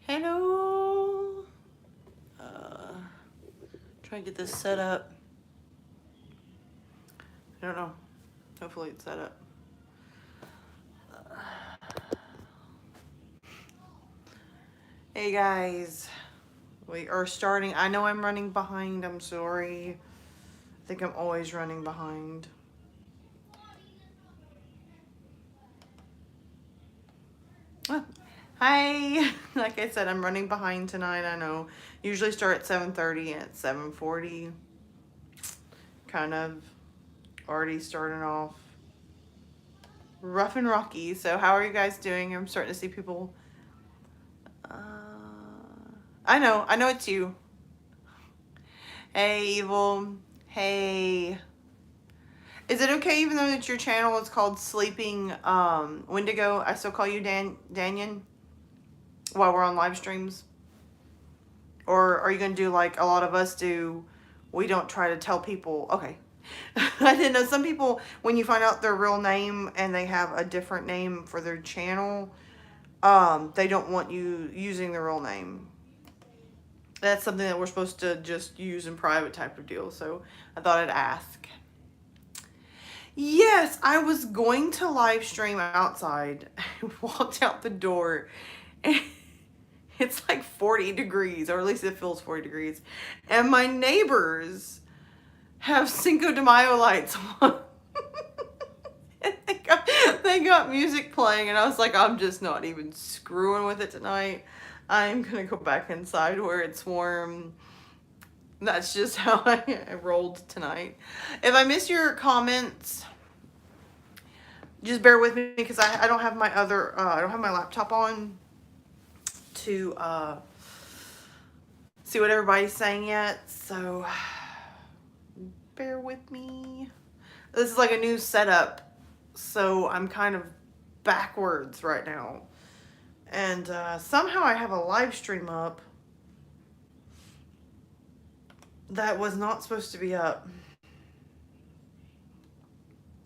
Hello. Try to get this set up. I don't know. Hopefully it's set up. Hey guys. We are starting. I know I'm running behind. I'm sorry. I think I'm always running behind. Oh, hi. Like I said, I'm running behind tonight. I know. Usually start at 7:30 and at 7:40. Kind of already starting off rough and rocky. So how are you guys doing? I'm starting to see people. I know it's you. Hey, Evil. Hey. Is it okay even though that your channel is called Sleeping Wendigo? I still call you Danyan while we're on live streams? Or are you going to do like a lot of us do? We don't try to tell people. Okay. I didn't know some people, when you find out their real name and they have a different name for their channel, they don't want you using the real name. That's something that we're supposed to just use in private type of deal. So I thought I'd ask. Yes, I was going to live stream outside. I walked out the door and it's like 40 degrees, or at least it feels 40 degrees. And my neighbors have Cinco de Mayo lights on. And they got music playing, and I was like, I'm just not even screwing with it tonight. I'm going to go back inside where it's warm. That's just how I rolled tonight. If I miss your comments, just bear with me because I don't have my other, I don't have my laptop on to see what everybody's saying yet. So bear with me. This is like a new setup, so I'm kind of backwards right now. And somehow I have a live stream up that was not supposed to be up.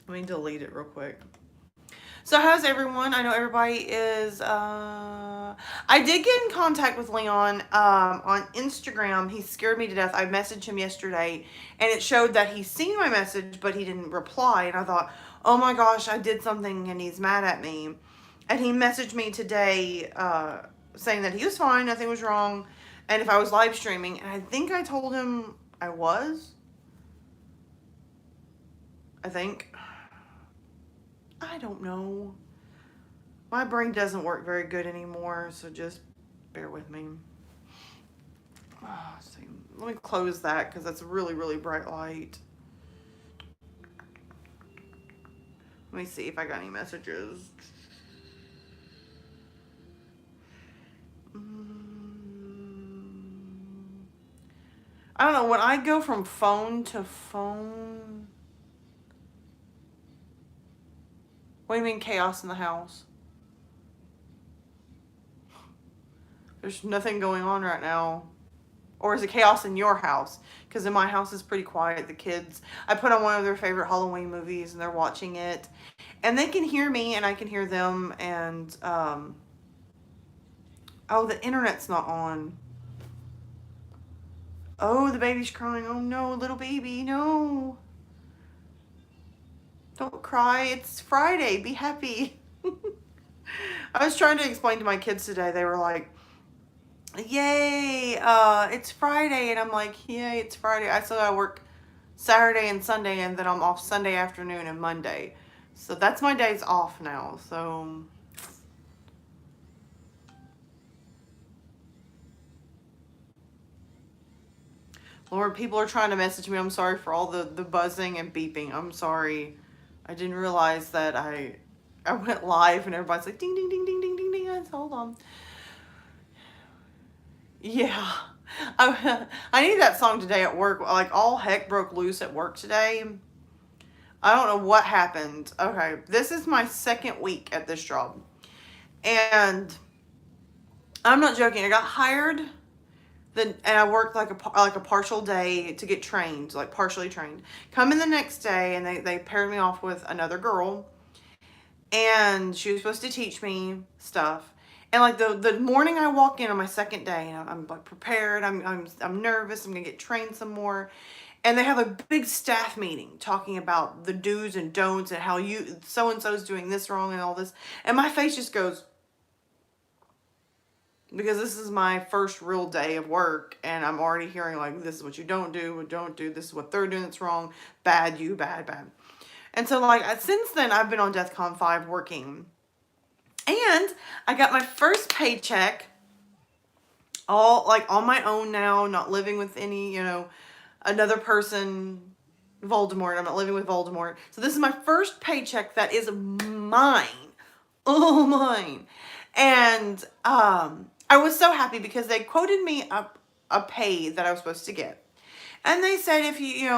Let me delete it real quick. So how's everyone? I know everybody is, I did get in contact with Leon on Instagram. He scared me to death. I messaged him yesterday and it showed that he's seen my message, but he didn't reply. And I thought, oh my gosh, I did something and he's mad at me. And he messaged me today saying that he was fine, nothing was wrong, and if I was live streaming. And I think I told him I was. I don't know. My brain doesn't work very good anymore, so just bear with me. See, let me close that because that's a really, really bright light. Let me see if I got any messages. I don't know, when I go from phone to phone. What do you mean chaos in the house? There's nothing going on right now. Or is it chaos in your house? Because in my house it's pretty quiet. The kids, I put on one of their favorite Halloween movies and they're watching it. And they can hear me and I can hear them. And, oh, the internet's not on. Oh, the baby's crying. Oh no, little baby, no. Don't cry. It's Friday. Be happy. I was trying to explain to my kids today. They were like, yay, it's Friday. And I'm like, yay, it's Friday. I still gotta work Saturday and Sunday, and then I'm off Sunday afternoon and Monday. So that's my days off now. So Lord, people are trying to message me. I'm sorry for all the buzzing and beeping. I'm sorry. I didn't realize that I went live and everybody's like, ding, ding, ding, ding, ding, ding, ding. Hold on. Yeah. I need that song today at work. Like, all heck broke loose at work today. I don't know what happened. Okay. This is my second week at this job. And I'm not joking. I got hired. And I worked like a partial day to get trained, like partially trained. Come in the next day, and they paired me off with another girl, and she was supposed to teach me stuff. And like the morning I walk in on my second day, and I'm like prepared. I'm nervous. I'm gonna get trained some more. And they have a big staff meeting talking about the do's and don'ts and how you so and so's doing this wrong and all this. And my face just goes, because this is my first real day of work, and I'm already hearing like, this is what you don't do, this is what they're doing that's wrong, bad, you, bad, bad. And so like since then I've been on DEFCON 5 working, and I got my first paycheck all like on my own now, not living with any, another person, Voldemort. I'm not living with Voldemort. So this is my first paycheck that is mine. Oh, mine. And I was so happy because they quoted me a pay that I was supposed to get. And they said if you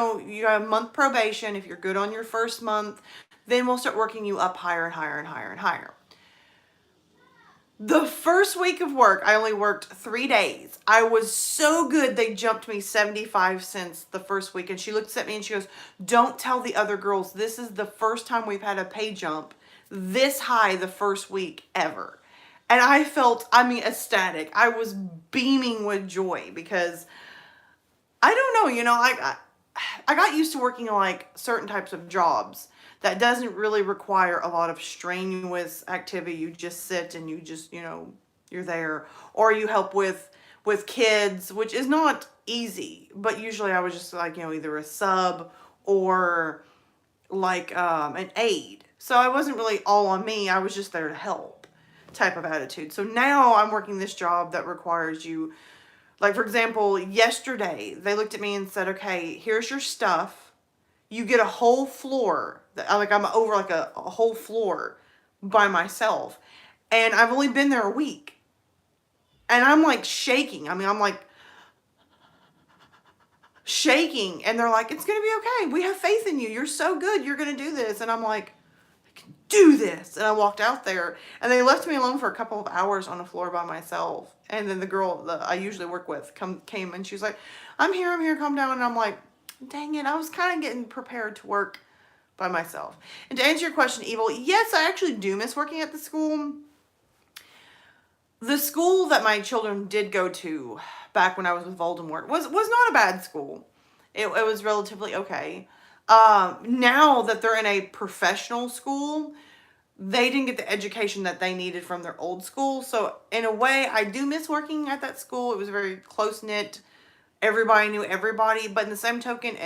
have a month probation, if you're good on your first month, then we'll start working you up higher and higher and higher and higher. The first week of work, I only worked 3 days. I was so good, they jumped me 75 cents the first week. And she looks at me and she goes, don't tell the other girls, this is the first time we've had a pay jump this high the first week ever. And I felt, ecstatic. I was beaming with joy because I don't know, I got used to working like certain types of jobs that doesn't really require a lot of strenuous activity. You just sit and you just, you're there. Or you help with kids, which is not easy. But usually I was just like, either a sub or like an aide. So I wasn't really all on me. I was just there to help type of attitude. So now I'm working this job that requires you, like for example, yesterday they looked at me and said, okay, here's your stuff. You get a whole floor. Like I'm over like a whole floor by myself. And I've only been there a week. And I'm like shaking. I'm like shaking. And they're like, it's going to be okay. We have faith in you. You're so good. You're going to do this. And I'm like, I can do this. And I walked out there and they left me alone for a couple of hours on the floor by myself. And then the girl that I usually work with came and she's like, I'm here, calm down. And I'm like, dang it, I was kind of getting prepared to work by myself. And to answer your question, Evil, yes, I actually do miss working at the school. The school that my children did go to back when I was with Voldemort was not a bad school. It was relatively okay. Now that they're in a professional school, they didn't get the education that they needed from their old school. So in a way, I do miss working at that school. It was very close-knit. Everybody knew everybody, but in the same token,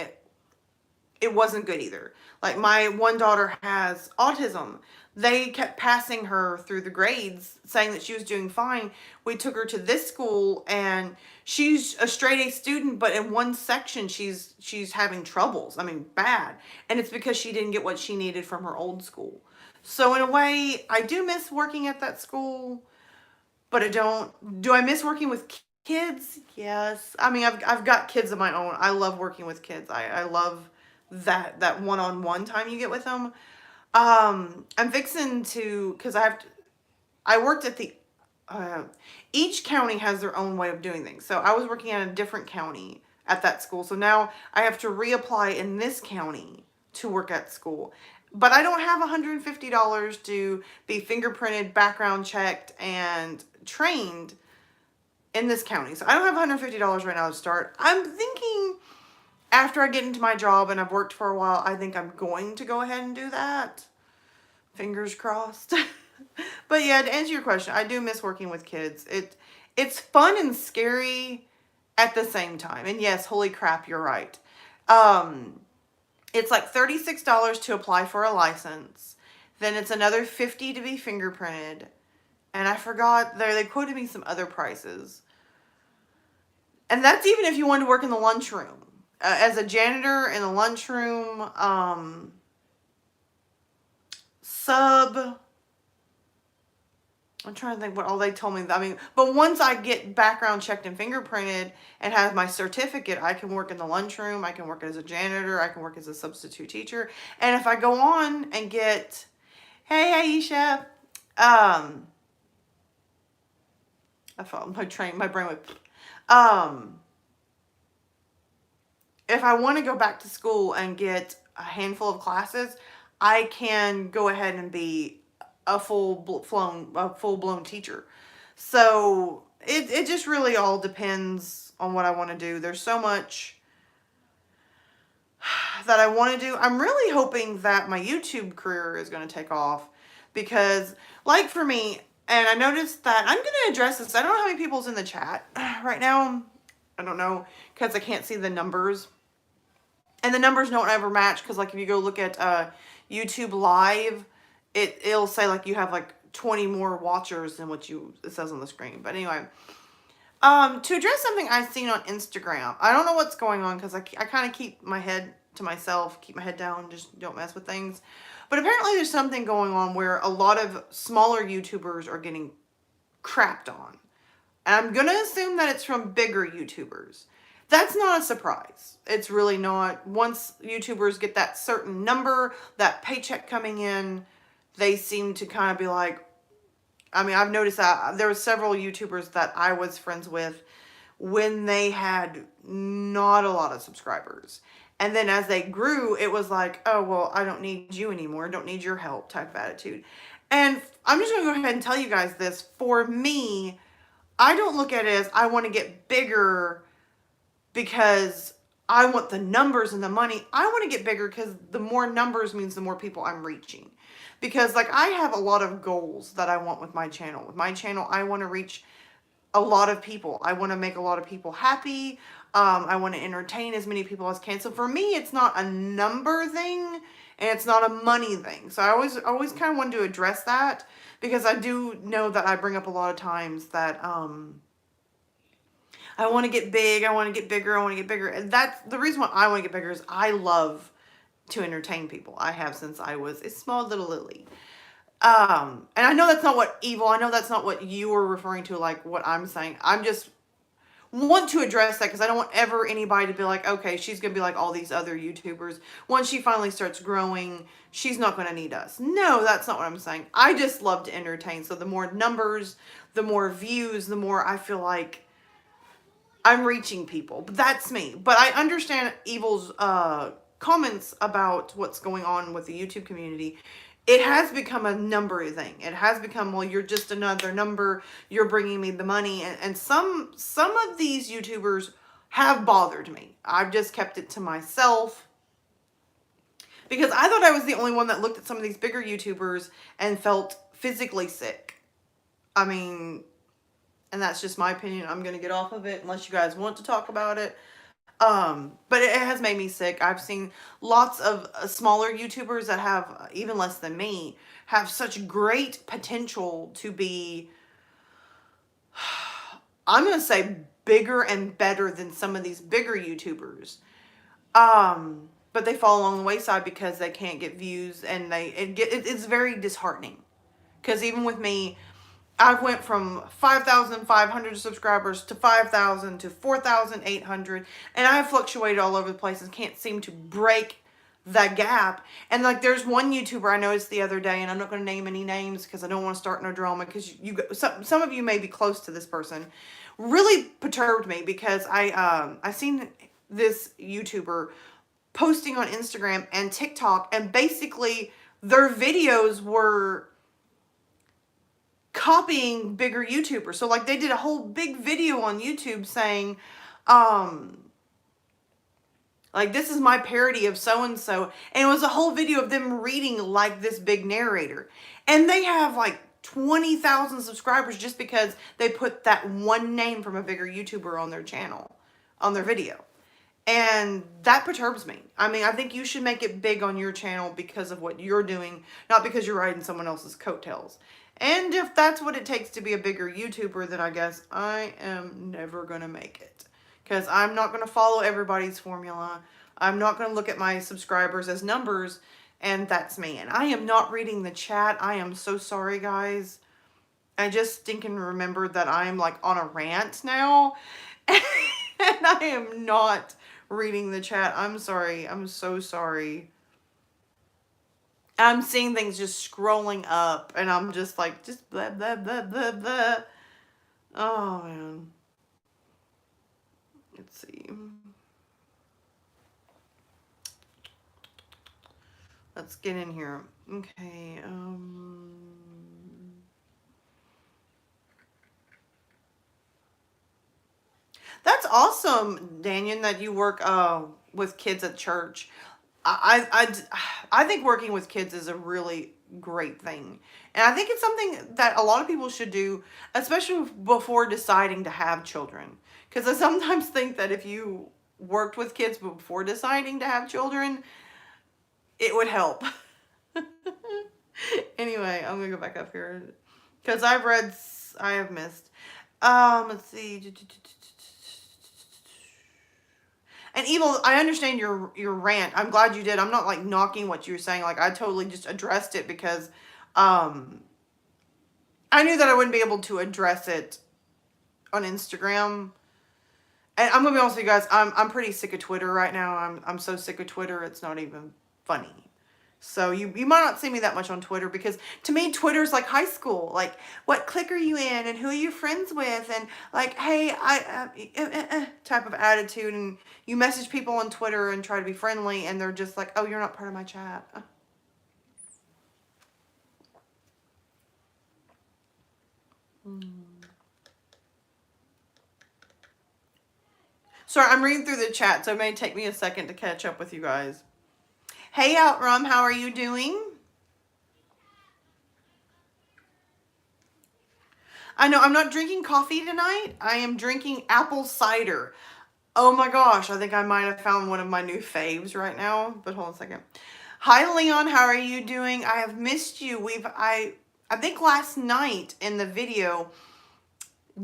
it wasn't good either. Like my one daughter has autism. They kept passing her through the grades saying that she was doing fine. We took her to this school and she's a straight A student, but in one section she's having troubles. Bad. And it's because she didn't get what she needed from her old school. So in a way, I do miss working at that school, but I don't. Do I miss working with kids? Yes. I've got kids of my own. I love working with kids. I love that one-on-one time you get with them. I'm fixing to, because I worked at the, each county has their own way of doing things. So I was working at a different county at that school. So now I have to reapply in this county to work at school. But I don't have $150 to be fingerprinted, background checked, and trained in this county. So I don't have $150 right now to start. I'm thinking after I get into my job and I've worked for a while, I think I'm going to go ahead and do that. Fingers crossed. But yeah, to answer your question, I do miss working with kids. It's fun and scary at the same time. And yes, holy crap, you're right. It's like $36 to apply for a license. Then it's another $50 to be fingerprinted. And I forgot, they quoted me some other prices. And that's even if you wanted to work in the lunchroom. As a janitor in the lunchroom, sub, I'm trying to think what all they told me. But once I get background checked and fingerprinted and have my certificate, I can work in the lunchroom. I can work as a janitor. I can work as a substitute teacher. And if I go on and get, hey, Aisha, I thought my brain went, if I want to go back to school and get a handful of classes, I can go ahead and be a full-blown teacher. So it just really all depends on what I want to do. There's so much that I want to do. I'm really hoping that my YouTube career is going to take off because, like for me, and I noticed that I'm going to address this. I don't know how many people's in the chat right now. I don't know because I can't see the numbers. And the numbers don't ever match because, like, if you go look at YouTube Live, it'll say, like, you have, like, 20 more watchers than what it says on the screen. But anyway, to address something I've seen on Instagram, I don't know what's going on because I kind of keep my head to myself, keep my head down, just don't mess with things. But apparently there's something going on where a lot of smaller YouTubers are getting crapped on. And I'm going to assume that it's from bigger YouTubers. That's not a surprise. It's really not. Once YouTubers get that certain number, that paycheck coming in, they seem to kind of be like, I mean, I've noticed that there were several YouTubers that I was friends with when they had not a lot of subscribers. And then as they grew, it was like, oh, well, I don't need you anymore. I don't need your help type of attitude. And I'm just going to go ahead and tell you guys this. For me, I don't look at it as I want to get bigger because I want the numbers and the money. I want to get bigger because the more numbers means the more people I'm reaching. Because, like, I have a lot of goals that I want with my channel. With my channel, I want to reach a lot of people. I want to make a lot of people happy. I want to entertain as many people as can. So for me, it's not a number thing and it's not a money thing. So I always kind of wanted to address that because I do know that I bring up a lot of times that I want to get big, I want to get bigger, I want to get bigger. And that's the reason why I want to get bigger is I love to entertain people. I have since I was a small little Lily. And I know that's not what evil, I know that's not what you were referring to, like what I'm saying. I'm just want to address that because I don't want ever anybody to be like, okay, she's going to be like all these other YouTubers. Once she finally starts growing, she's not going to need us. No, that's not what I'm saying. I just love to entertain. So the more numbers, the more views, the more I feel like I'm reaching people. But that's me. But I understand Evil's comments about what's going on with the YouTube community. It has become a number thing. It has become, well, you're just another number. You're bringing me the money. And some of these YouTubers have bothered me. I've just kept it to myself because I thought I was the only one that looked at some of these bigger YouTubers and felt physically sick. I mean, and that's just my opinion. I'm going to get off of it unless you guys want to talk about it. But it has made me sick. I've seen lots of smaller YouTubers that have even less than me have such great potential to be, I'm going to say bigger and better than some of these bigger YouTubers. But they fall along the wayside because they can't get views and it's very disheartening. Because even with me, I went from 5,500 subscribers to 5,000 to 4,800. And I have fluctuated all over the place and can't seem to break that gap. And like there's one YouTuber I noticed the other day, and I'm not going to name any names because I don't want to start no drama because some of you may be close to this person. Really perturbed me because I seen this YouTuber posting on Instagram and TikTok, and basically their videos were copying bigger YouTubers. So like they did a whole big video on YouTube saying, like, this is my parody of so-and-so. And it was a whole video of them reading like this big narrator. And they have like 20,000 subscribers just because they put that one name from a bigger YouTuber on their channel, on their video. And that perturbs me. I mean, I think you should make it big on your channel because of what you're doing, not because you're riding someone else's coattails. And if that's what it takes to be a bigger YouTuber, then I guess I am never going to make it. Because I'm not going to follow everybody's formula. I'm not going to look at my subscribers as numbers. And that's me. And I am not reading the chat. I am so sorry, guys. I just stinking remembered that I'm like on a rant now. And I am not reading the chat. I'm sorry. I'm so sorry. I'm seeing things just scrolling up, and I'm just like, just blah, blah, blah, blah, blah. Oh, man. Let's see. Let's get in here. Okay, That's awesome, Daniel, that you work with kids at church. I think working with kids is a really great thing. And I think it's something that a lot of people should do, especially before deciding to have children. Because I sometimes think that if you worked with kids before deciding to have children, it would help. Anyway, I'm gonna go back up here because I have missed. Let's see. And Evil, I understand your rant. I'm glad you did. I'm not like knocking what you were saying. Like I totally just addressed it because um I knew that I wouldn't be able to address it on Instagram. And I'm gonna be honest with you guys, I'm pretty sick of Twitter right now. I'm so sick of Twitter, it's not even funny. So you might not see me that much on Twitter because to me Twitter's like high school. Like what clique are you in and who are you friends with and like hey type of attitude, and you message people on Twitter and try to be friendly and they're just like, oh, you're not part of my chat. Sorry, I'm reading through the chat, so it may take me a second to catch up with you guys. Hey Outrum, how are you doing? I know I'm not drinking coffee tonight. I am drinking apple cider. Oh my gosh, I think I might have found one of my new faves right now. But hold on a second. Hi Leon, how are you doing? I have missed you. I think last night in the video,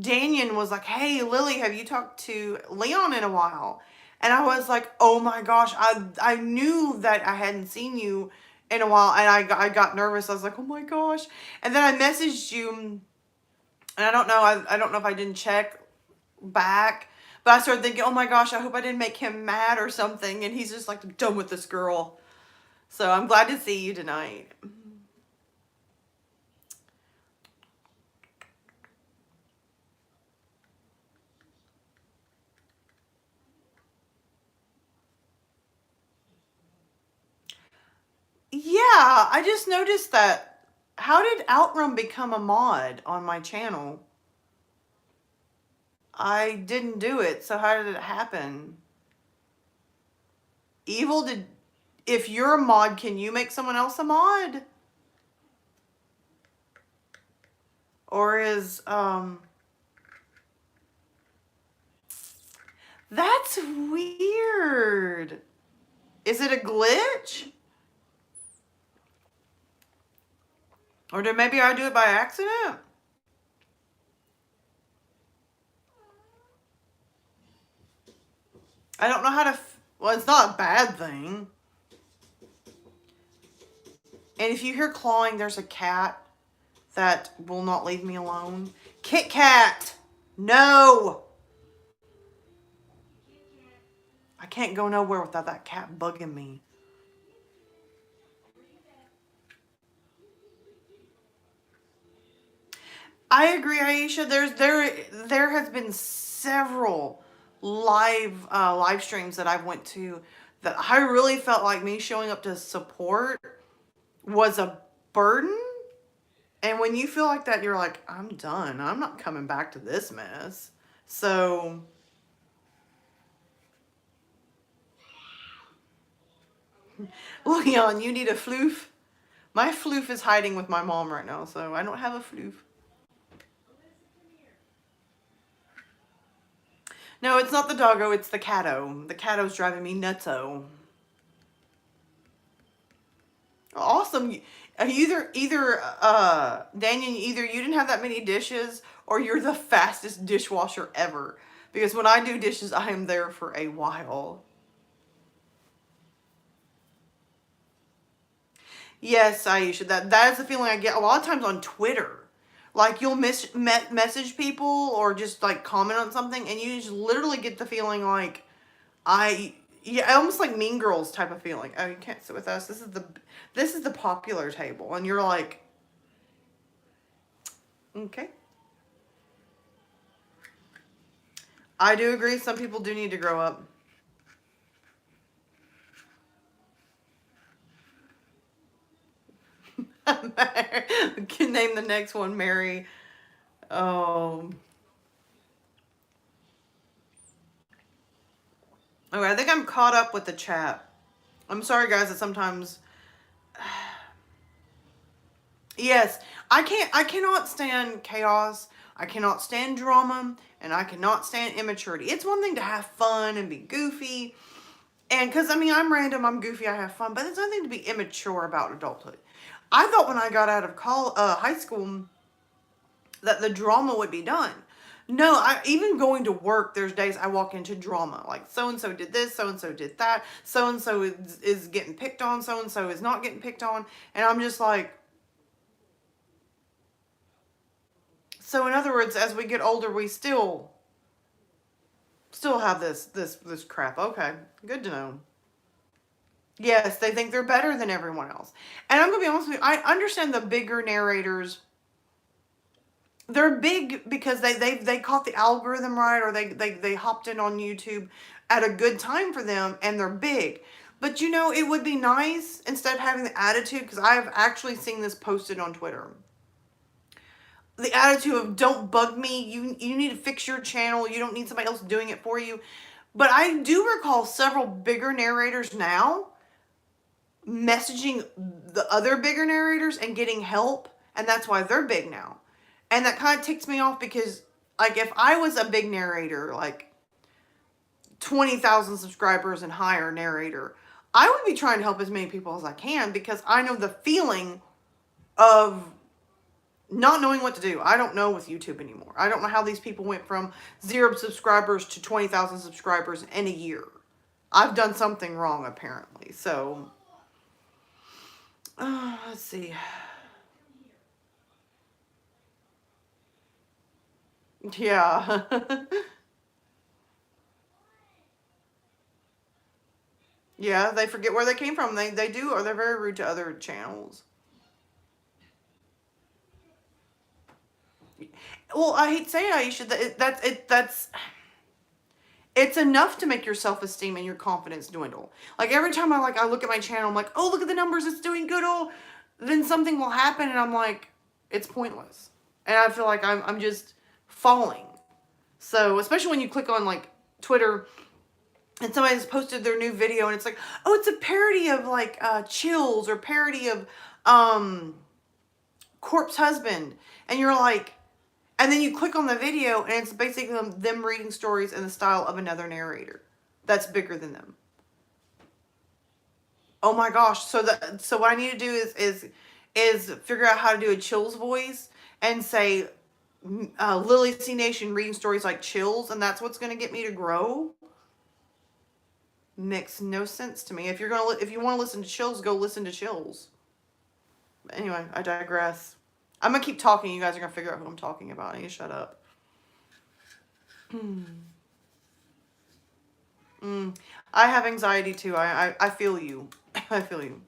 Daniel was like, hey Lily, have you talked to Leon in a while? And I was like, oh my gosh, I knew that I hadn't seen you in a while, and I got nervous. I was like, oh my gosh. And then I messaged you, and I don't know if I didn't check back, but I started thinking, oh my gosh, I hope I didn't make him mad or something. And he's just like, I'm done with this girl. So I'm glad to see you tonight. Yeah, I just noticed that. How did Outrun become a mod on my channel? I didn't do it, so how did it happen? Evil, if you're a mod, can you make someone else a mod? Or that's weird. Is it a glitch? Or did maybe I do it by accident? I don't know how to, well, it's not a bad thing. And if you hear clawing, there's a cat that will not leave me alone. Kit Kat! No! I can't go nowhere without that cat bugging me. I agree, Aisha. There has been several live streams that I went to that I really felt like me showing up to support was a burden. And when you feel like that, you're like, I'm done. I'm not coming back to this mess. So Leon, you need a floof. My floof is hiding with my mom right now, so I don't have a floof. No, it's not the doggo, it's the catto. The catto's driving me nutso. Awesome. Daniel, either you didn't have that many dishes or you're the fastest dishwasher ever. Because when I do dishes, I am there for a while. Yes, Aisha, that is the feeling I get a lot of times on Twitter. Like you'll message people or just like comment on something, and you just literally get the feeling like yeah, almost like Mean Girls type of feeling. Oh, you can't sit with us. This is the popular table, and you're like, okay. I do agree. Some people do need to grow up. Can name the next one Mary. Oh. Okay, I think I'm caught up with the chat. I'm sorry, guys, that sometimes... Yes, I cannot stand chaos. I cannot stand drama. And I cannot stand immaturity. It's one thing to have fun and be goofy. And because, I mean, I'm random, I'm goofy, I have fun. But there's nothing to be immature about adulthood. I thought when I got out of high school that the drama would be done. No, even going to work, there's days I walk into drama. Like, so-and-so did this, so-and-so did that. So-and-so is getting picked on, so-and-so is not getting picked on. And I'm just like... So in other words, as we get older, we still have this crap. Okay, good to know. Yes, they think they're better than everyone else. And I'm going to be honest with you, I understand the bigger narrators. They're big because they caught the algorithm right, or they hopped in on YouTube at a good time for them, and they're big. But you know, it would be nice, instead of having the attitude, because I have actually seen this posted on Twitter. The attitude of, don't bug me, you need to fix your channel, you don't need somebody else doing it for you. But I do recall several bigger narrators now messaging the other bigger narrators and getting help, and that's why they're big now. And that kind of ticks me off, because like if I was a big narrator, like 20,000 subscribers and higher narrator, I would be trying to help as many people as I can, because I know the feeling of not knowing what to do. I don't know with YouTube anymore. I don't know how these people went from 0 subscribers to 20,000 subscribers in a year. I've done something wrong, apparently. So, let's see. Yeah. Yeah, they forget where they came from. They do, or they're very rude to other channels. Well, I hate saying Aisha, that's it's enough to make your self-esteem and your confidence dwindle. Like every time I look at my channel, I'm like, oh, look at the numbers, it's doing good. Oh, then something will happen and I'm like, it's pointless. And I feel like I'm just falling. So, especially when you click on like Twitter and somebody has posted their new video and it's like, oh, it's a parody of like Chills, or parody of Corpse Husband. And you're like, and then you click on the video and it's basically them reading stories in the style of another narrator that's bigger than them. Oh my gosh. So what I need to do is figure out how to do a Chills voice and say Lilies Nation reading stories like Chills, and that's what's going to get me to grow. Makes no sense to me. If you want to listen to Chills, go listen to Chills. But anyway, I digress. I'm going to keep talking. You guys are going to figure out who I'm talking about. I need to shut up. I have anxiety too. I feel you. I feel you.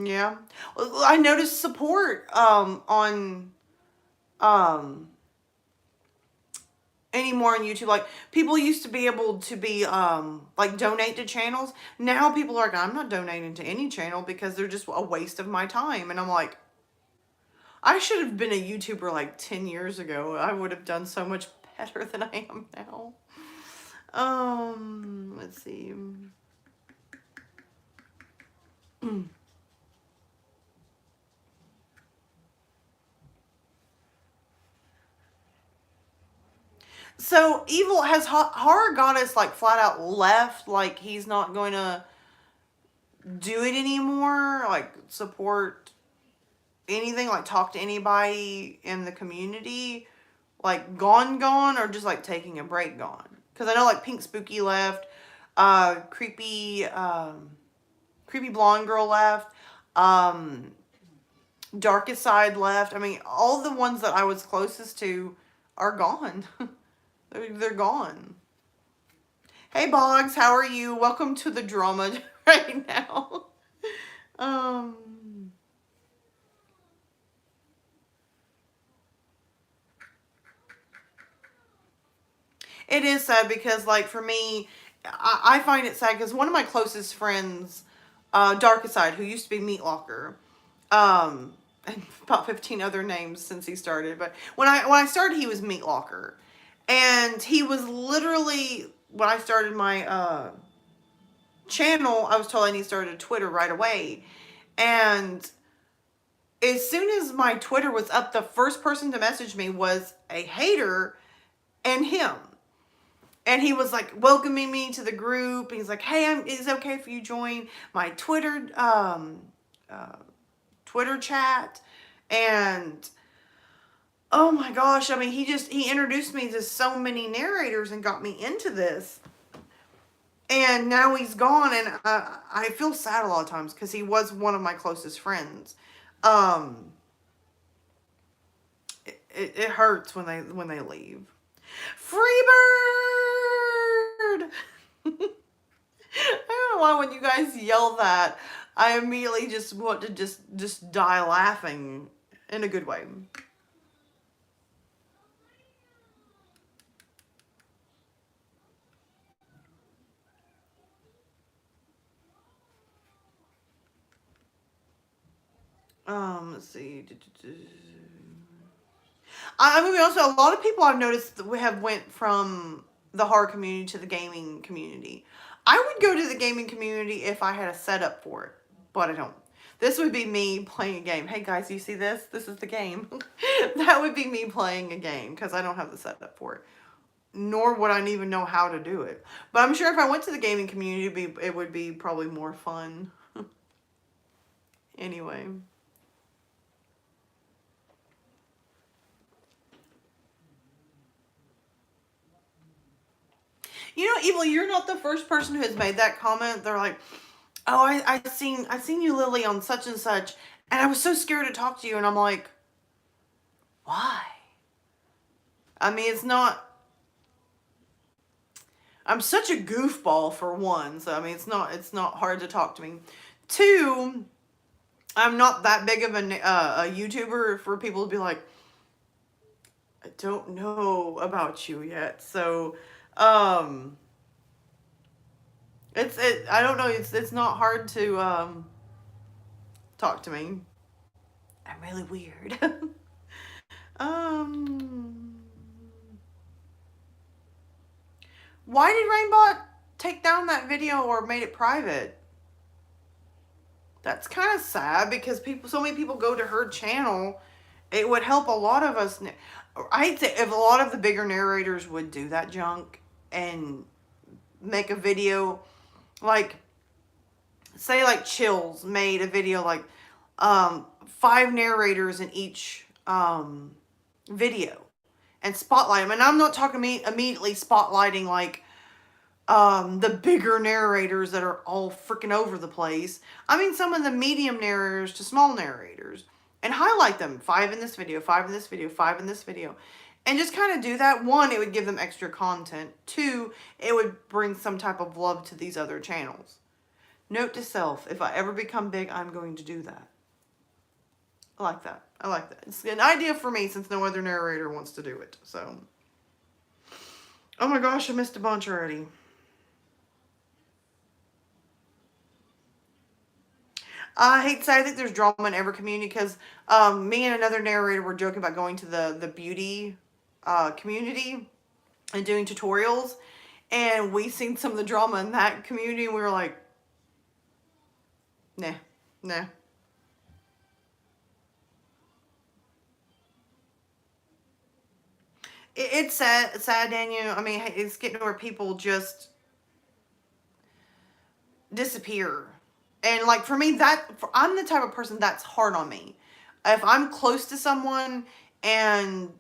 Yeah. I noticed support on anymore on YouTube. Like, people used to be able to be like donate to channels. Now people are like, I'm not donating to any channel because they're just a waste of my time. And I'm like, I should have been a YouTuber like 10 years ago. I would have done so much better than I am now. Let's see. So Evil has Horror Goddess like flat out left, like he's not going to do it anymore, like support anything, like talk to anybody in the community, like gone, or just like taking a break gone. Because I know like Pink Spooky left, creepy blonde girl left, Darkest Side left. I mean, all the ones that I was closest to are gone. They're gone. Hey Boggs, how are you? Welcome to the drama right now. It is sad because, like, for me, I find it sad because one of my closest friends, Darkest Side, who used to be Meat Locker, and about 15 other names since he started, but when I started, he was Meat Locker. And he was literally, when I started my channel, I was told I need to start a Twitter right away. And as soon as my Twitter was up, the first person to message me was a hater and him. And he was like welcoming me to the group. He's like, "Hey, is it okay if you join my Twitter chat?" And oh my gosh, I mean, he introduced me to so many narrators and got me into this. And now he's gone, and I feel sad a lot of times because he was one of my closest friends. It hurts when they leave. Freebird! I don't know why when you guys yell that, I immediately just want to just die laughing in a good way. Let's see. I mean, also a lot of people I've noticed that we have went from the horror community to the gaming community. I would go to the gaming community if I had a setup for it, but I don't. This would be me playing a game. Hey guys, you see this? This is the game. That would be me playing a game because I don't have the setup for it. Nor would I even know how to do it. But I'm sure if I went to the gaming community, it would be probably more fun. Anyway. You know, Evil, you're not the first person who has made that comment. They're like, "Oh, I seen you, Lily, on such and such, and I was so scared to talk to you." And I'm like, why? I mean, it's not. I'm such a goofball for one, so I mean, it's not hard to talk to me. Two, I'm not that big of a YouTuber for people to be like, "I don't know about you yet," so I don't know, it's not hard to talk to me. I'm really weird. um why did Rainbot take down that video or made it private? That's kind of sad because so many people go to her channel. It would help a lot of us. I'd say if a lot of the bigger narrators would do that junk and make a video, like, say like Chills made a video like 5 narrators in each video and spotlight them. And I'm not talking immediately spotlighting like the bigger narrators that are all freaking over the place. I mean, some of the medium narrators to small narrators, and highlight them. 5 in this video, 5 in this video, 5 in this video. And just kind of do that. 1, it would give them extra content. 2, it would bring some type of love to these other channels. Note to self, if I ever become big, I'm going to do that. I like that. I like that. It's an idea for me since no other narrator wants to do it. So, oh my gosh, I missed a bunch already. I hate to say I think there's drama in every community because me and another narrator were joking about going to the beauty community and doing tutorials, and we seen some of the drama in that community and we were like, nah. It's sad, Daniel. I mean, it's getting to where people just disappear. And like for me, I'm the type of person that's hard on me. If I'm close to someone and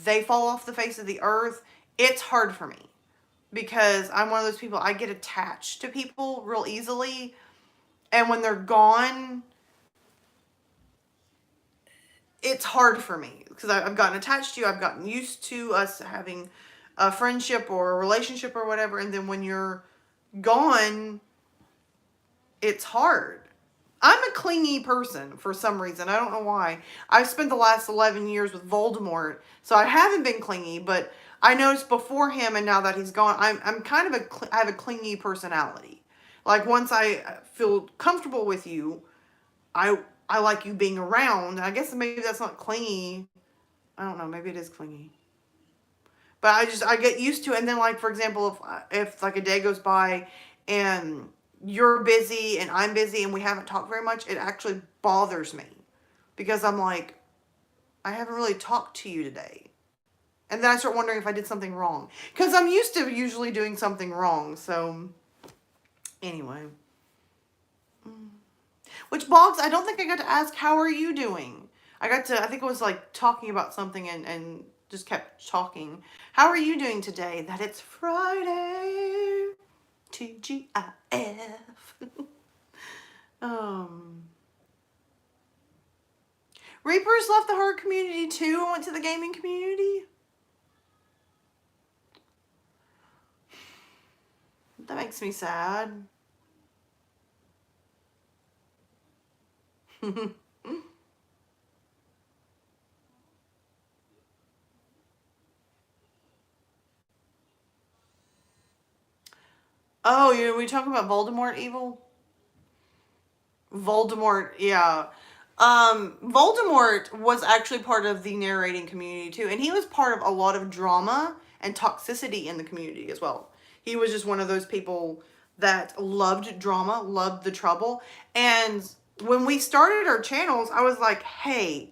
they fall off the face of the earth, it's hard for me because I'm one of those people, I get attached to people real easily. And when they're gone, it's hard for me because I've gotten attached to you. I've gotten used to us having a friendship or a relationship or whatever. And then when you're gone, it's hard. I'm a clingy person for some reason. I don't know why. I've spent the last 11 years with Voldemort, so I haven't been clingy, but I noticed before him and now that he's gone, I'm kind of I have a clingy personality. Like once I feel comfortable with you, I like you being around. I guess maybe that's not clingy. I don't know. Maybe it is clingy. But I get used to it. And then, like, for example, if like a day goes by and you're busy and I'm busy and we haven't talked very much, it actually bothers me because I'm like, I haven't really talked to you today. And then I start wondering if I did something wrong. Because I'm used to usually doing something wrong. So, anyway. Which, Boggs, I don't think I got to ask, how are you doing? I think it was like talking about something and just kept talking. How are you doing today? That it's Friday. TGIF. Reapers left the horror community too and went to the gaming community? That makes me sad. Oh, we talking about Voldemort evil? Voldemort, yeah. Voldemort was actually part of the narrating community too, and he was part of a lot of drama and toxicity in the community as well. He was just one of those people that loved drama, loved the trouble, and when we started our channels, I was like, hey,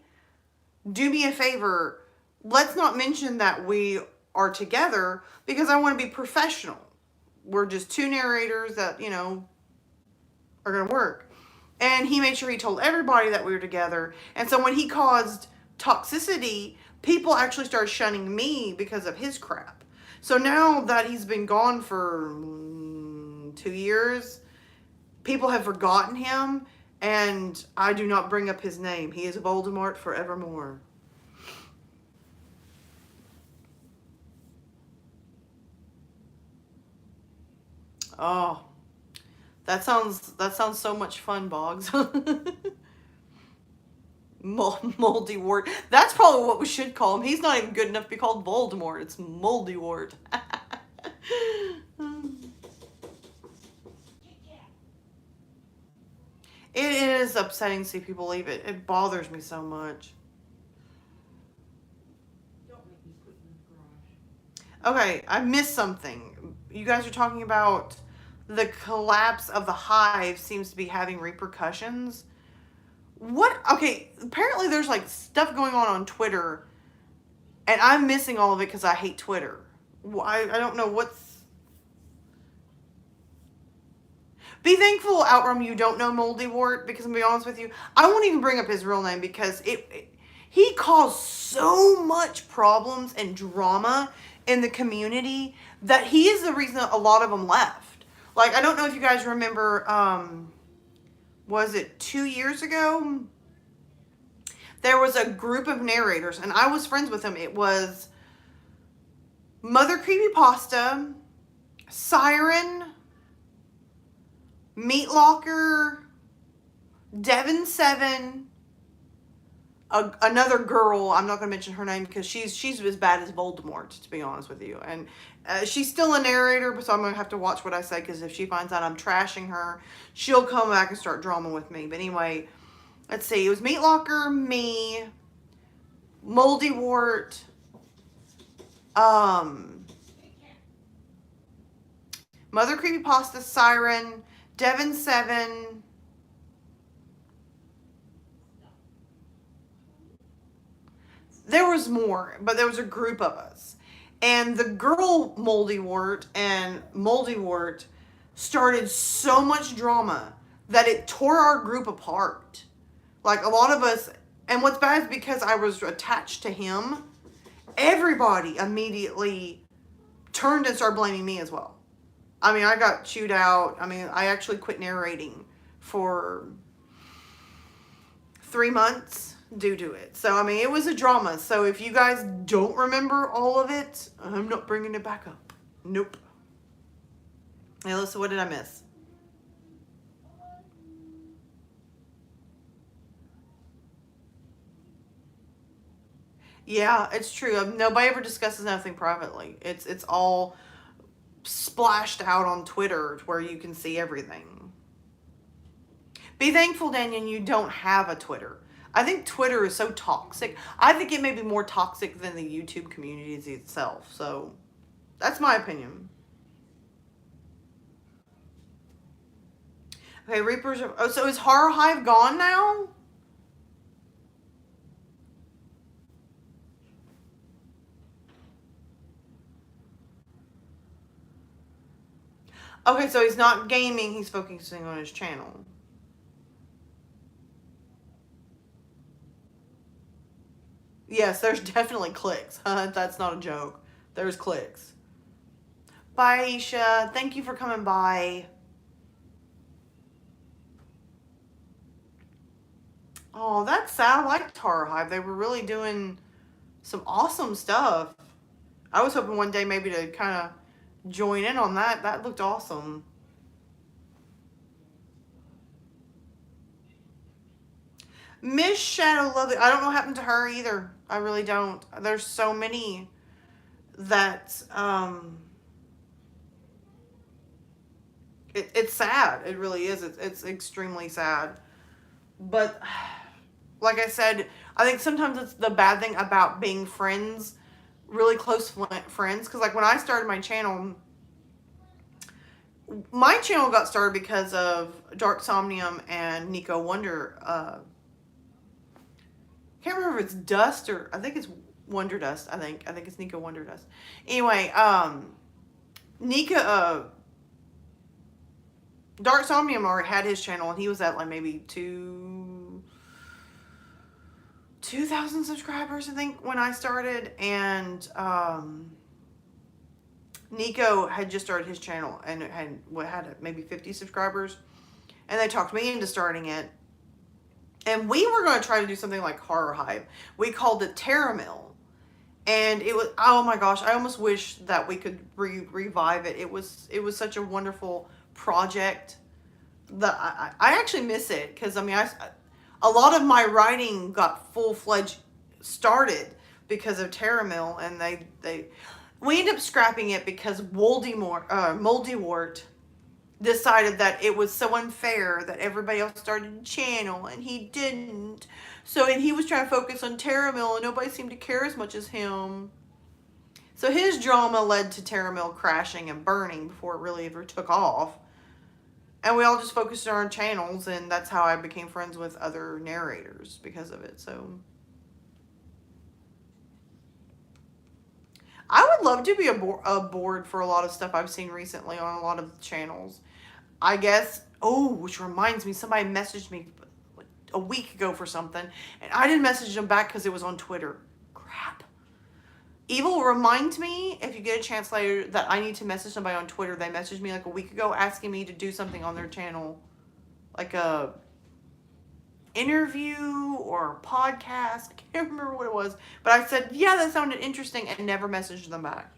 do me a favor, let's not mention that we are together because I want to be professional. We're just two narrators that, are going to work. And he made sure he told everybody that we were together. And so when he caused toxicity, people actually started shunning me because of his crap. So now that he's been gone for 2 years, people have forgotten him. And I do not bring up his name. He is Voldemort forevermore. Oh, that sounds so much fun, Boggs. Moldy Wart. That's probably what we should call him. He's not even good enough to be called Voldemort. It's Moldy Wart. It is upsetting to see people leave it. It bothers me so much. Okay, I missed something. You guys are talking about the collapse of the hive seems to be having repercussions. What? Okay, apparently there's like stuff going on Twitter, and I'm missing all of it because I hate Twitter. I don't know what's... Be thankful, Outrum, you don't know Moldy Wart, because I'm going to be honest with you, I won't even bring up his real name because he caused so much problems and drama in the community that he is the reason a lot of them left. Like, I don't know if you guys remember, was it 2 years ago? There was a group of narrators, and I was friends with them. It was Mother Creepypasta, Siren, Meat Locker, Devin Seven, another girl. I'm not going to mention her name because she's as bad as Voldemort, to be honest with you. And she's still a narrator, so I'm going to have to watch what I say because if she finds out I'm trashing her, she'll come back and start drama with me. But anyway, let's see. It was Meat Locker, me, Moldy Wart, Mother Creepypasta, Siren, Devin Seven. There was more, but there was a group of us. And the girl Moldy Wart and Moldy Wart started so much drama that it tore our group apart. Like, a lot of us, and what's bad is because I was attached to him, everybody immediately turned and started blaming me as well. I mean, I got chewed out. I mean, I actually quit narrating for 3 months due to it. So, I mean, it was a drama. So, if you guys don't remember all of it, I'm not bringing it back up. Nope. Hey, Alyssa, what did I miss? Yeah, it's true. Nobody ever discusses nothing privately. It's all splashed out on Twitter where you can see everything. Be thankful, Daniel, you don't have a Twitter. I think Twitter is so toxic. I think it may be more toxic than the YouTube community itself. So that's my opinion. Okay, Reapers are, oh, so is Horror Hive gone now? Okay, so he's not gaming, he's focusing on his channel. Yes, there's definitely clicks. That's not a joke. There's clicks. Bye, Aisha. Thank you for coming by. Oh, that's sad. I liked Horror Hive. They were really doing some awesome stuff. I was hoping one day maybe to kind of join in on that. That looked awesome. Miss Shadow Lovely. I don't know what happened to her either. I really don't. There's so many that it's sad. It really is. It's extremely sad. But like I said, I think sometimes it's the bad thing about being friends, really close friends. Because like when I started my channel got started because of Dark Somnium and Nico Wonder. Can't remember if it's Dust or I think it's Wonder Dust. I think it's Nico Wonder Dust. Anyway, Nika Dark Somnium already had his channel and he was at like maybe 2,000 subscribers I think when I started, and Nico had just started his channel and it had maybe 50 subscribers, and they talked me into starting it. And we were going to try to do something like Horror Hive. We called it Terramil. And it was, oh my gosh, I almost wish that we could revive it. It was such a wonderful project that I actually miss it. Because, I mean, a lot of my writing got full-fledged started because of Terramil. And we ended up scrapping it because Moldywort decided that it was so unfair that everybody else started a channel and he didn't. So, and he was trying to focus on Terramil and nobody seemed to care as much as him. So his drama led to Terramil crashing and burning before it really ever took off. And we all just focused on our channels, and that's how I became friends with other narrators because of it. So I would love to be a board for a lot of stuff I've seen recently on a lot of channels. I guess, oh, which reminds me, somebody messaged me a week ago for something, and I didn't message them back because it was on Twitter. Crap. Evil, remind me if you get a chance later that I need to message somebody on Twitter. They messaged me like a week ago asking me to do something on their channel, like a interview or a podcast. I can't remember what it was, but I said, yeah, that sounded interesting, and never messaged them back.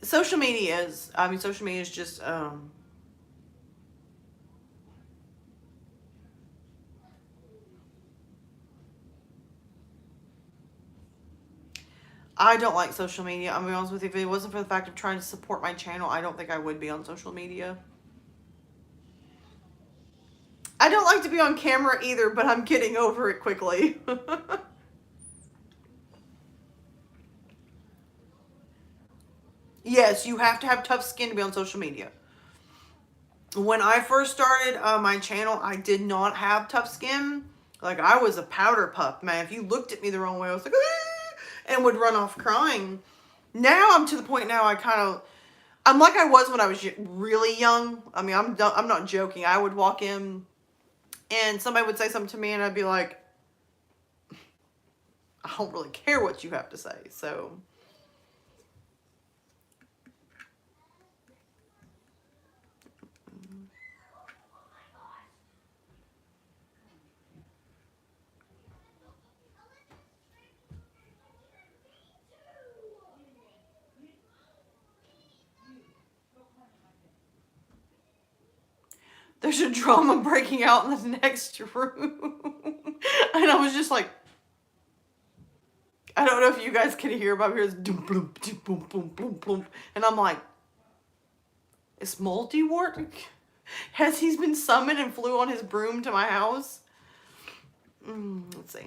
Social media is just I don't like social media. I'm gonna be honest with you. If it wasn't for the fact of trying to support my channel, I don't think I would be on social media. I don't like to be on camera either, but I'm getting over it quickly. Yes, you have to have tough skin to be on social media. When I first started my channel, I did not have tough skin. Like, I was a powder puff, man. If you looked at me the wrong way, I was like, ah! And would run off crying. Now I'm to the point now I'm like I was when I was really young. I mean, I'm not joking. I would walk in and somebody would say something to me and I'd be like, I don't really care what you have to say. So there's a drama breaking out in the next room. And I was just like, I don't know if you guys can hear, but I'm hearing boom, boom, boom, boom, boom, boom. And I'm like, Is Multiwart? Has he been summoned and flew on his broom to my house? Let's see.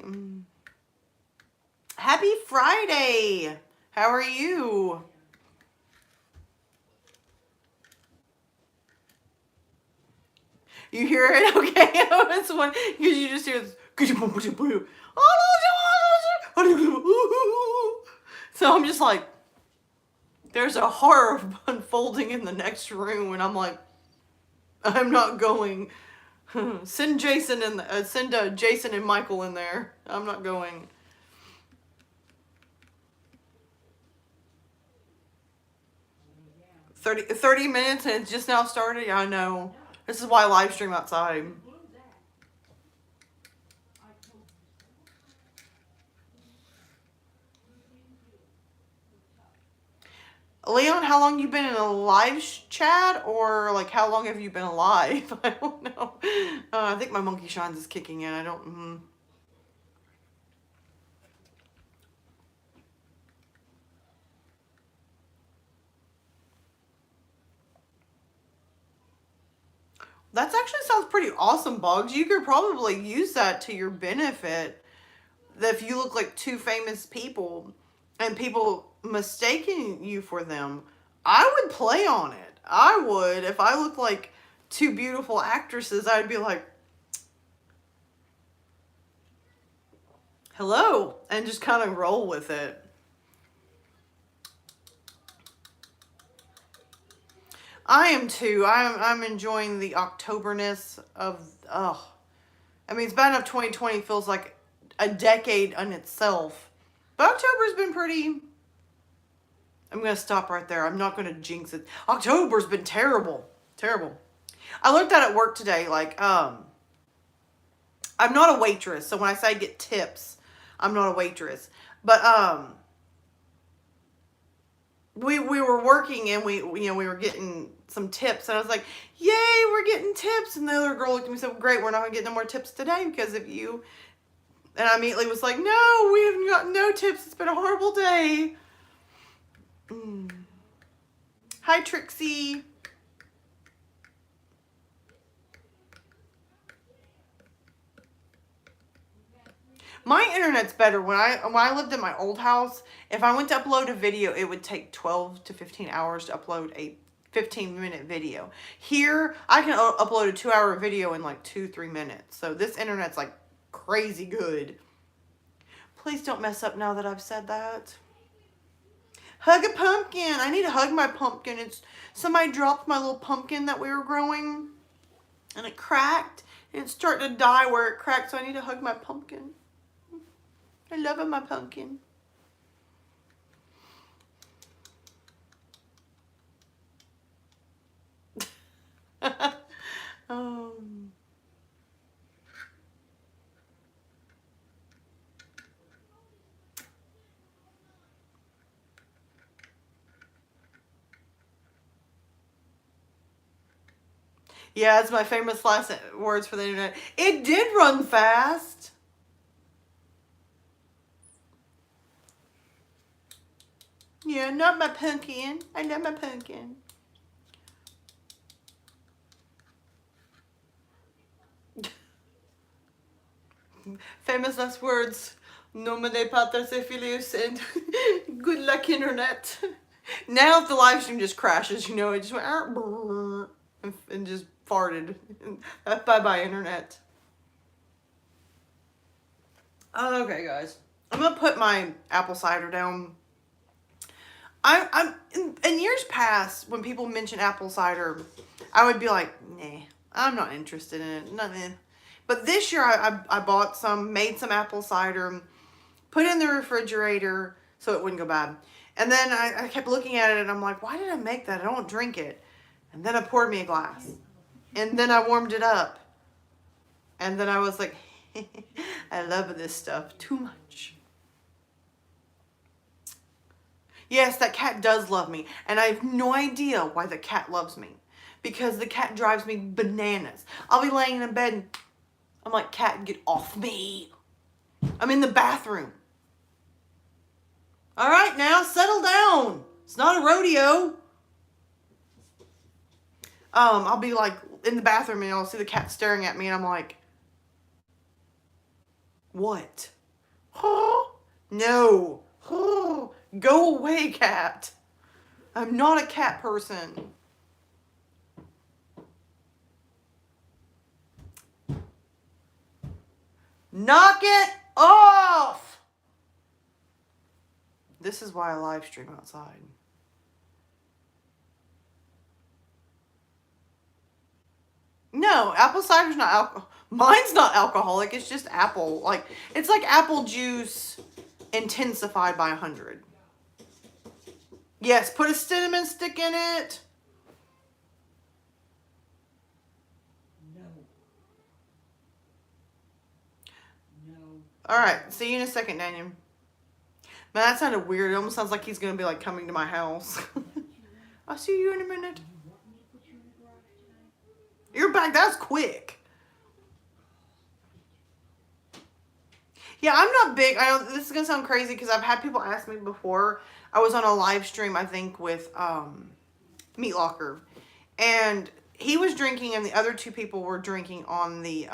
Happy Friday! How are you? You hear it? Okay. That's one because you just hear this. So I'm just like, there's a horror unfolding in the next room, and I'm like, I'm not going. Send Jason and Jason and Michael in there. I'm not going. Thirty minutes and it's just now started. Yeah, I know. This is why I live stream outside. Leon, how long you been in a live chat, or like how long have you been alive? I don't know. I think my monkey shines is kicking in. I don't. That actually sounds pretty awesome, Boggs. You could probably use that to your benefit. That if you look like two famous people and people mistaking you for them, I would play on it. I would. If I look like two beautiful actresses, I'd be like, hello, and just kind of roll with it. I am too. I'm enjoying the Octoberness of, I mean, it's bad enough 2020 feels like a decade in itself. But October's been pretty, I'm going to stop right there. I'm not going to jinx it. October's been terrible. Terrible. I learned that at work today. Like, I'm not a waitress. So when I say I get tips, I'm not a waitress. But, we were working and we were getting some tips, and I was like, yay, we're getting tips. And the other girl looked at me and said, great, we're not gonna get no more tips today because of you. And I immediately was like, no, we haven't got no tips. It's been a horrible day. Hi, Trixie. My internet's better. When I lived in my old house, if I went to upload a video, it would take 12 to 15 hours to upload a 15-minute video. Here, I can upload a 2-hour video in like 2-3 minutes. So this internet's like crazy good. Please don't mess up now that I've said that. Hug a pumpkin. I need to hug my pumpkin. Somebody dropped my little pumpkin that we were growing, and it cracked, and it's starting to die where it cracked, so I need to hug my pumpkin. I love my pumpkin. Yeah, it's my famous last words for the internet. It did run fast. Yeah, not my pumpkin. I love my pumpkin. Famous last words. Nomine Patris et Filius, and good luck, internet. Now if the live stream just crashes, it just went and just farted. Bye-bye, internet. Okay, guys. I'm gonna put my apple cider down. I'm in years past, when people mention apple cider, I would be like, nah, I'm not interested in it. Nothing. But this year I bought some, made some apple cider, put it in the refrigerator so it wouldn't go bad. And then I kept looking at it and I'm like, why did I make that? I don't drink it. And then I poured me a glass. And then I warmed it up. And then I was like, I love this stuff too much. Yes, that cat does love me. And I have no idea why the cat loves me. Because the cat drives me bananas. I'll be laying in bed and I'm like, cat, get off me. I'm in the bathroom. All right, now settle down. It's not a rodeo. I'll be like in the bathroom and I'll see the cat staring at me and I'm like, what? No. Go away, cat. I'm not a cat person. Knock it off. This is why I live stream outside. No, apple cider's not alcohol. Mine's not alcoholic. It's just apple. Like, it's like apple juice intensified by 100. Yes, put a cinnamon stick in it. No. No. All right, see you in a second, Daniel. Man, that sounded weird. It almost sounds like he's going to be like coming to my house. I'll see you in a minute. You're back. That's quick. Yeah, I'm not big. I know this is going to sound crazy because I've had people ask me before. I was on a live stream, I think, with Meat Locker. And he was drinking and the other two people were drinking on the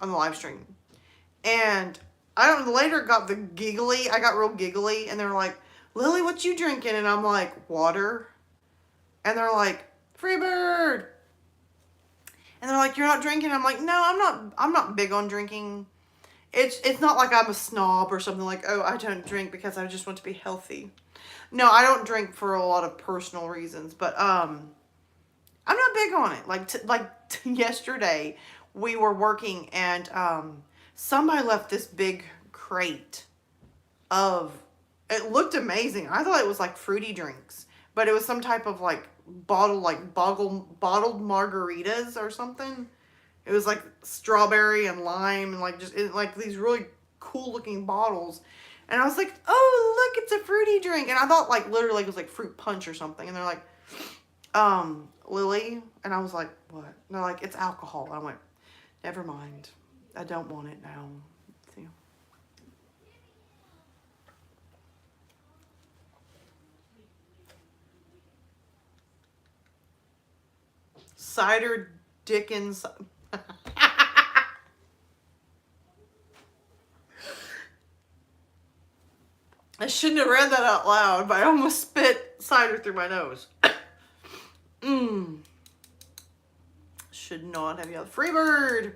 live stream. And I don't later got the giggly. I got real giggly and they were like, Lily, what you drinking? And I'm like, water. And they're like, Freebird. And they're like, you're not drinking? I'm like, no, I'm not big on drinking. It's not like I'm a snob or something like, oh, I don't drink because I just want to be healthy. No, I don't drink for a lot of personal reasons, but I'm not big on it. Like yesterday, we were working and somebody left this big crate of, it looked amazing. I thought it was like fruity drinks, but it was some type of like bottled margaritas or something. It was like strawberry and lime and like just like these really cool looking bottles. And I was like, oh, look, it's a fruity drink. And I thought like literally it was like fruit punch or something. And they're like, Lily. And I was like, what? And they're like, it's alcohol. And I went, never mind. I don't want it now. See? Cider Dickens. I shouldn't have read that out loud, but I almost spit cider through my nose. Should not have yelled. Freebird!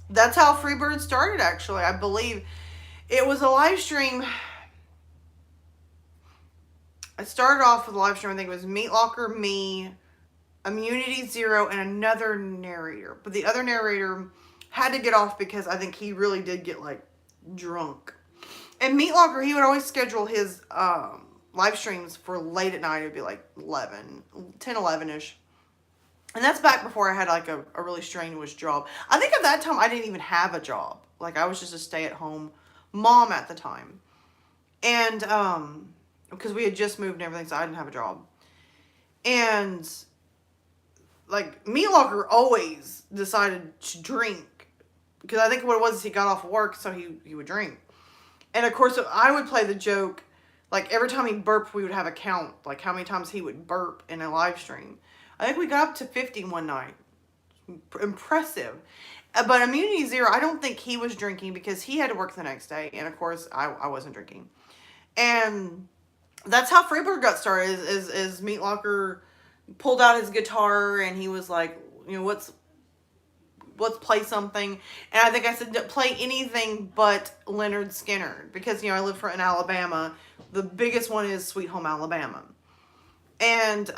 That's how Freebird started, actually. I believe it was a live stream. I started off with a live stream. I think it was Meat Locker, me, Immunity Zero, and another narrator. But the other narrator had to get off because I think he really did get, like, drunk. And Meat Locker, he would always schedule his live streams for late at night. It would be, like, 10, 11-ish. And that's back before I had, like, a really strenuous job. I think at that time, I didn't even have a job. Like, I was just a stay-at-home mom at the time. And, because we had just moved and everything, so I didn't have a job. And like, Meat Locker always decided to drink. Because I think what it was is he got off work, so he would drink. And of course, I would play the joke, like every time he burped, we would have a count, like how many times he would burp in a live stream. I think we got up to 50 one night. Impressive. But Immunity Zero, I don't think he was drinking because he had to work the next day. And of course, I wasn't drinking. And that's how Freebird got started, is Meat Locker pulled out his guitar and he was like, you know, let's play something. And I think I said, play anything but Leonard Skinner. Because, you know, I live in Alabama. The biggest one is Sweet Home Alabama. And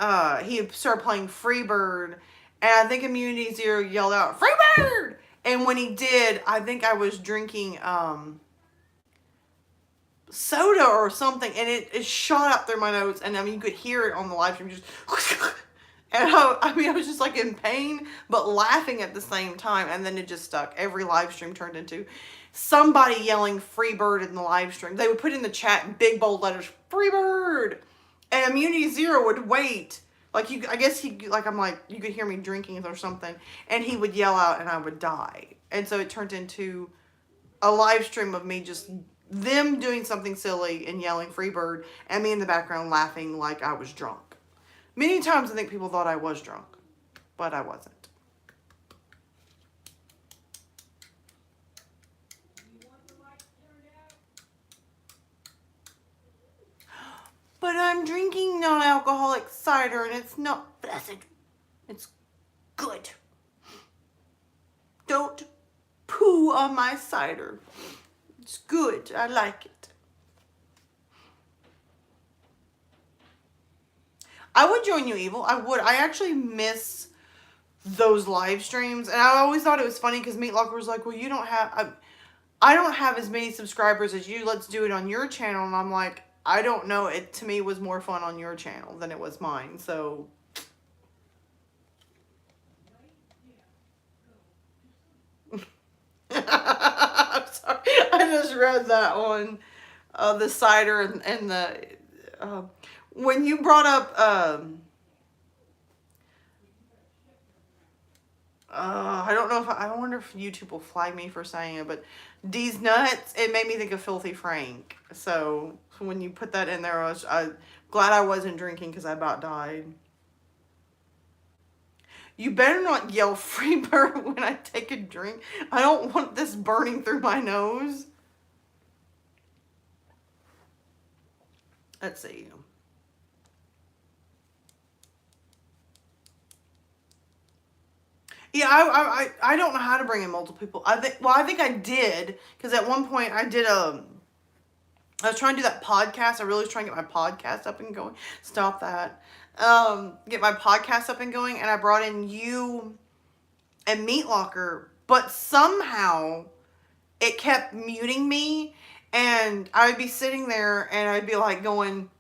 he started playing Freebird. And I think Immunity Zero yelled out, Freebird! And when he did, I think I was drinking soda or something, and it shot up through my nose, and I mean, you could hear it on the live stream, just, and I was just like in pain, but laughing at the same time, and then it just stuck. Every live stream turned into somebody yelling Freebird in the live stream. They would put in the chat in big bold letters, Freebird, and Immunity Zero would wait, like I guess I'm like, you could hear me drinking or something, and he would yell out, and I would die, and so it turned into a live stream of me just them doing something silly and yelling Freebird, and me in the background laughing like I was drunk. Many times I think people thought I was drunk, but I wasn't. But I'm drinking non-alcoholic cider and it's not blessed. It's good. Don't poo on my cider. It's good. I like it. I would join you, Evil. I would. I actually miss those live streams. And I always thought it was funny because Meat Locker was like, well, you don't have... I don't have as many subscribers as you. Let's do it on your channel. And I'm like, I don't know. It, to me, was more fun on your channel than it was mine. So... I'm sorry. I just read that one. The cider and the... when you brought up... I don't know if I wonder if YouTube will flag me for saying it, but D's nuts, it made me think of Filthy Frank. So when you put that in there, I'm glad I wasn't drinking because I about died. You better not yell Freebird when I take a drink. I don't want this burning through my nose. Let's see. Yeah, I don't know how to bring in multiple people. I think I did, because at one point I did I was trying to do that podcast. I really was trying to get my podcast up and going. Stop that. Get my podcast up and going, and I brought in you and Meat Locker, but somehow it kept muting me, and I would be sitting there and I'd be like going,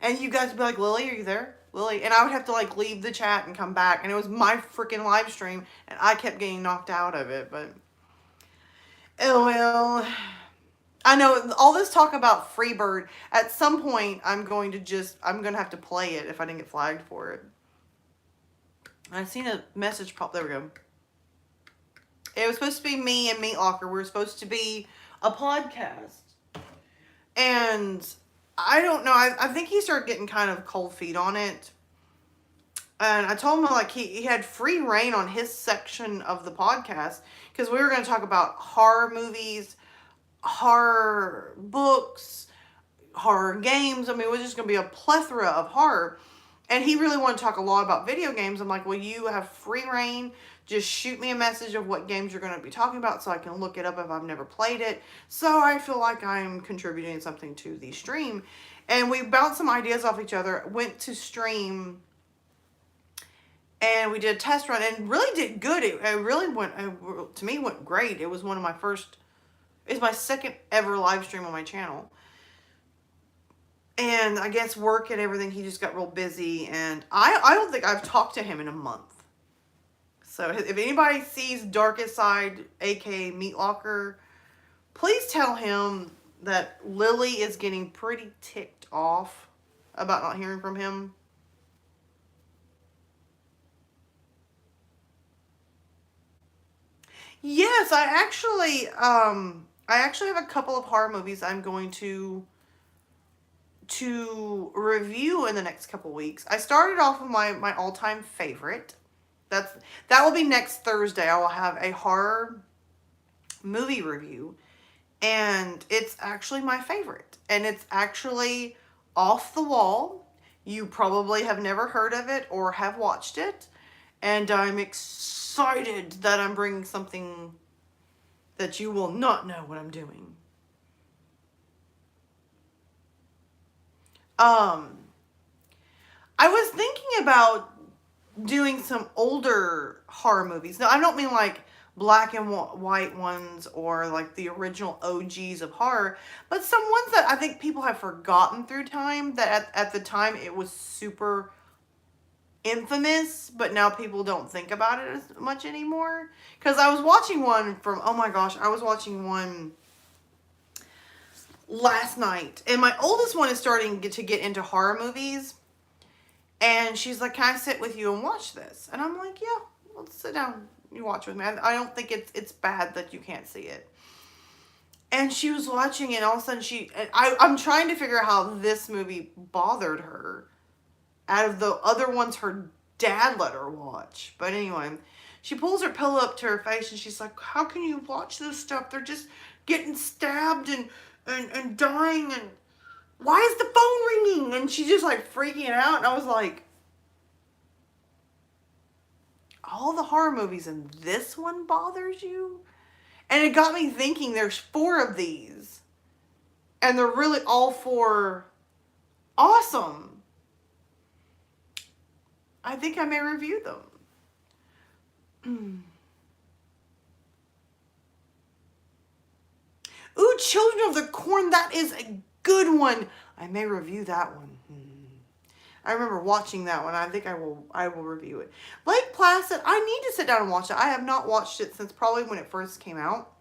and you guys would be like, Lily, are you there? Lily, and I would have to like leave the chat and come back, and it was my freaking live stream, and I kept getting knocked out of it. But oh well, I know all this talk about Freebird. At some point, I'm gonna have to play it if I didn't get flagged for it. I seen a message pop. There we go. It was supposed to be me and Meat Locker. We were supposed to be a podcast, and I don't know. I think he started getting kind of cold feet on it. And I told him like he had free reign on his section of the podcast, because we were going to talk about horror movies, horror books, horror games. I mean, it was just going to be a plethora of horror. And he really wanted to talk a lot about video games. I'm like, well, you have free reign. Just shoot me a message of what games you're going to be talking about so I can look it up if I've never played it. So I feel like I'm contributing something to the stream. And we bounced some ideas off each other, went to stream, and we did a test run and really did good. It really went, to me, went great. It was one of my first, it's my second ever live stream on my channel. And I guess work and everything, he just got real busy. And I don't think I've talked to him in a month. So if anybody sees Darkest Side, aka Meat Locker, please tell him that Lily is getting pretty ticked off about not hearing from him. Yes, I actually have a couple of horror movies I'm going to review in the next couple weeks. I started off with my all-time favorite. That will be next Thursday. I will have a horror movie review, and it's actually my favorite, and it's actually off the wall. You probably have never heard of it or have watched it, and I'm excited that I'm bringing something that you will not know what I'm doing. I was thinking about doing some older horror movies. Now, I don't mean like black and white ones or like the original OGs of horror, but some ones that I think people have forgotten through time, that at the time it was super infamous, but now people don't think about it as much anymore. Because I was watching one from, oh my gosh, I was watching one last night, and my oldest one is starting to get into horror movies. And she's like, can I sit with you and watch this? And I'm like, yeah, let's sit down. You watch with me. I don't think it's bad that you can't see it. And she was watching it, and all of a sudden I'm trying to figure out how this movie bothered her out of the other ones her dad let her watch. But anyway, she pulls her pillow up to her face and she's like, how can you watch this stuff? They're just getting stabbed and dying, and why is the phone ringing? And she's just like freaking out. And I was like, all the horror movies and this one bothers you? And it got me thinking, there's 4 of these. And they're really all 4 awesome. I think I may review them. Ooh, Children of the Corn. That is a good one. I may review that one. I remember watching that one. I think I will review it. Lake Placid. I need to sit down and watch it. I have not watched it since probably when it first came out.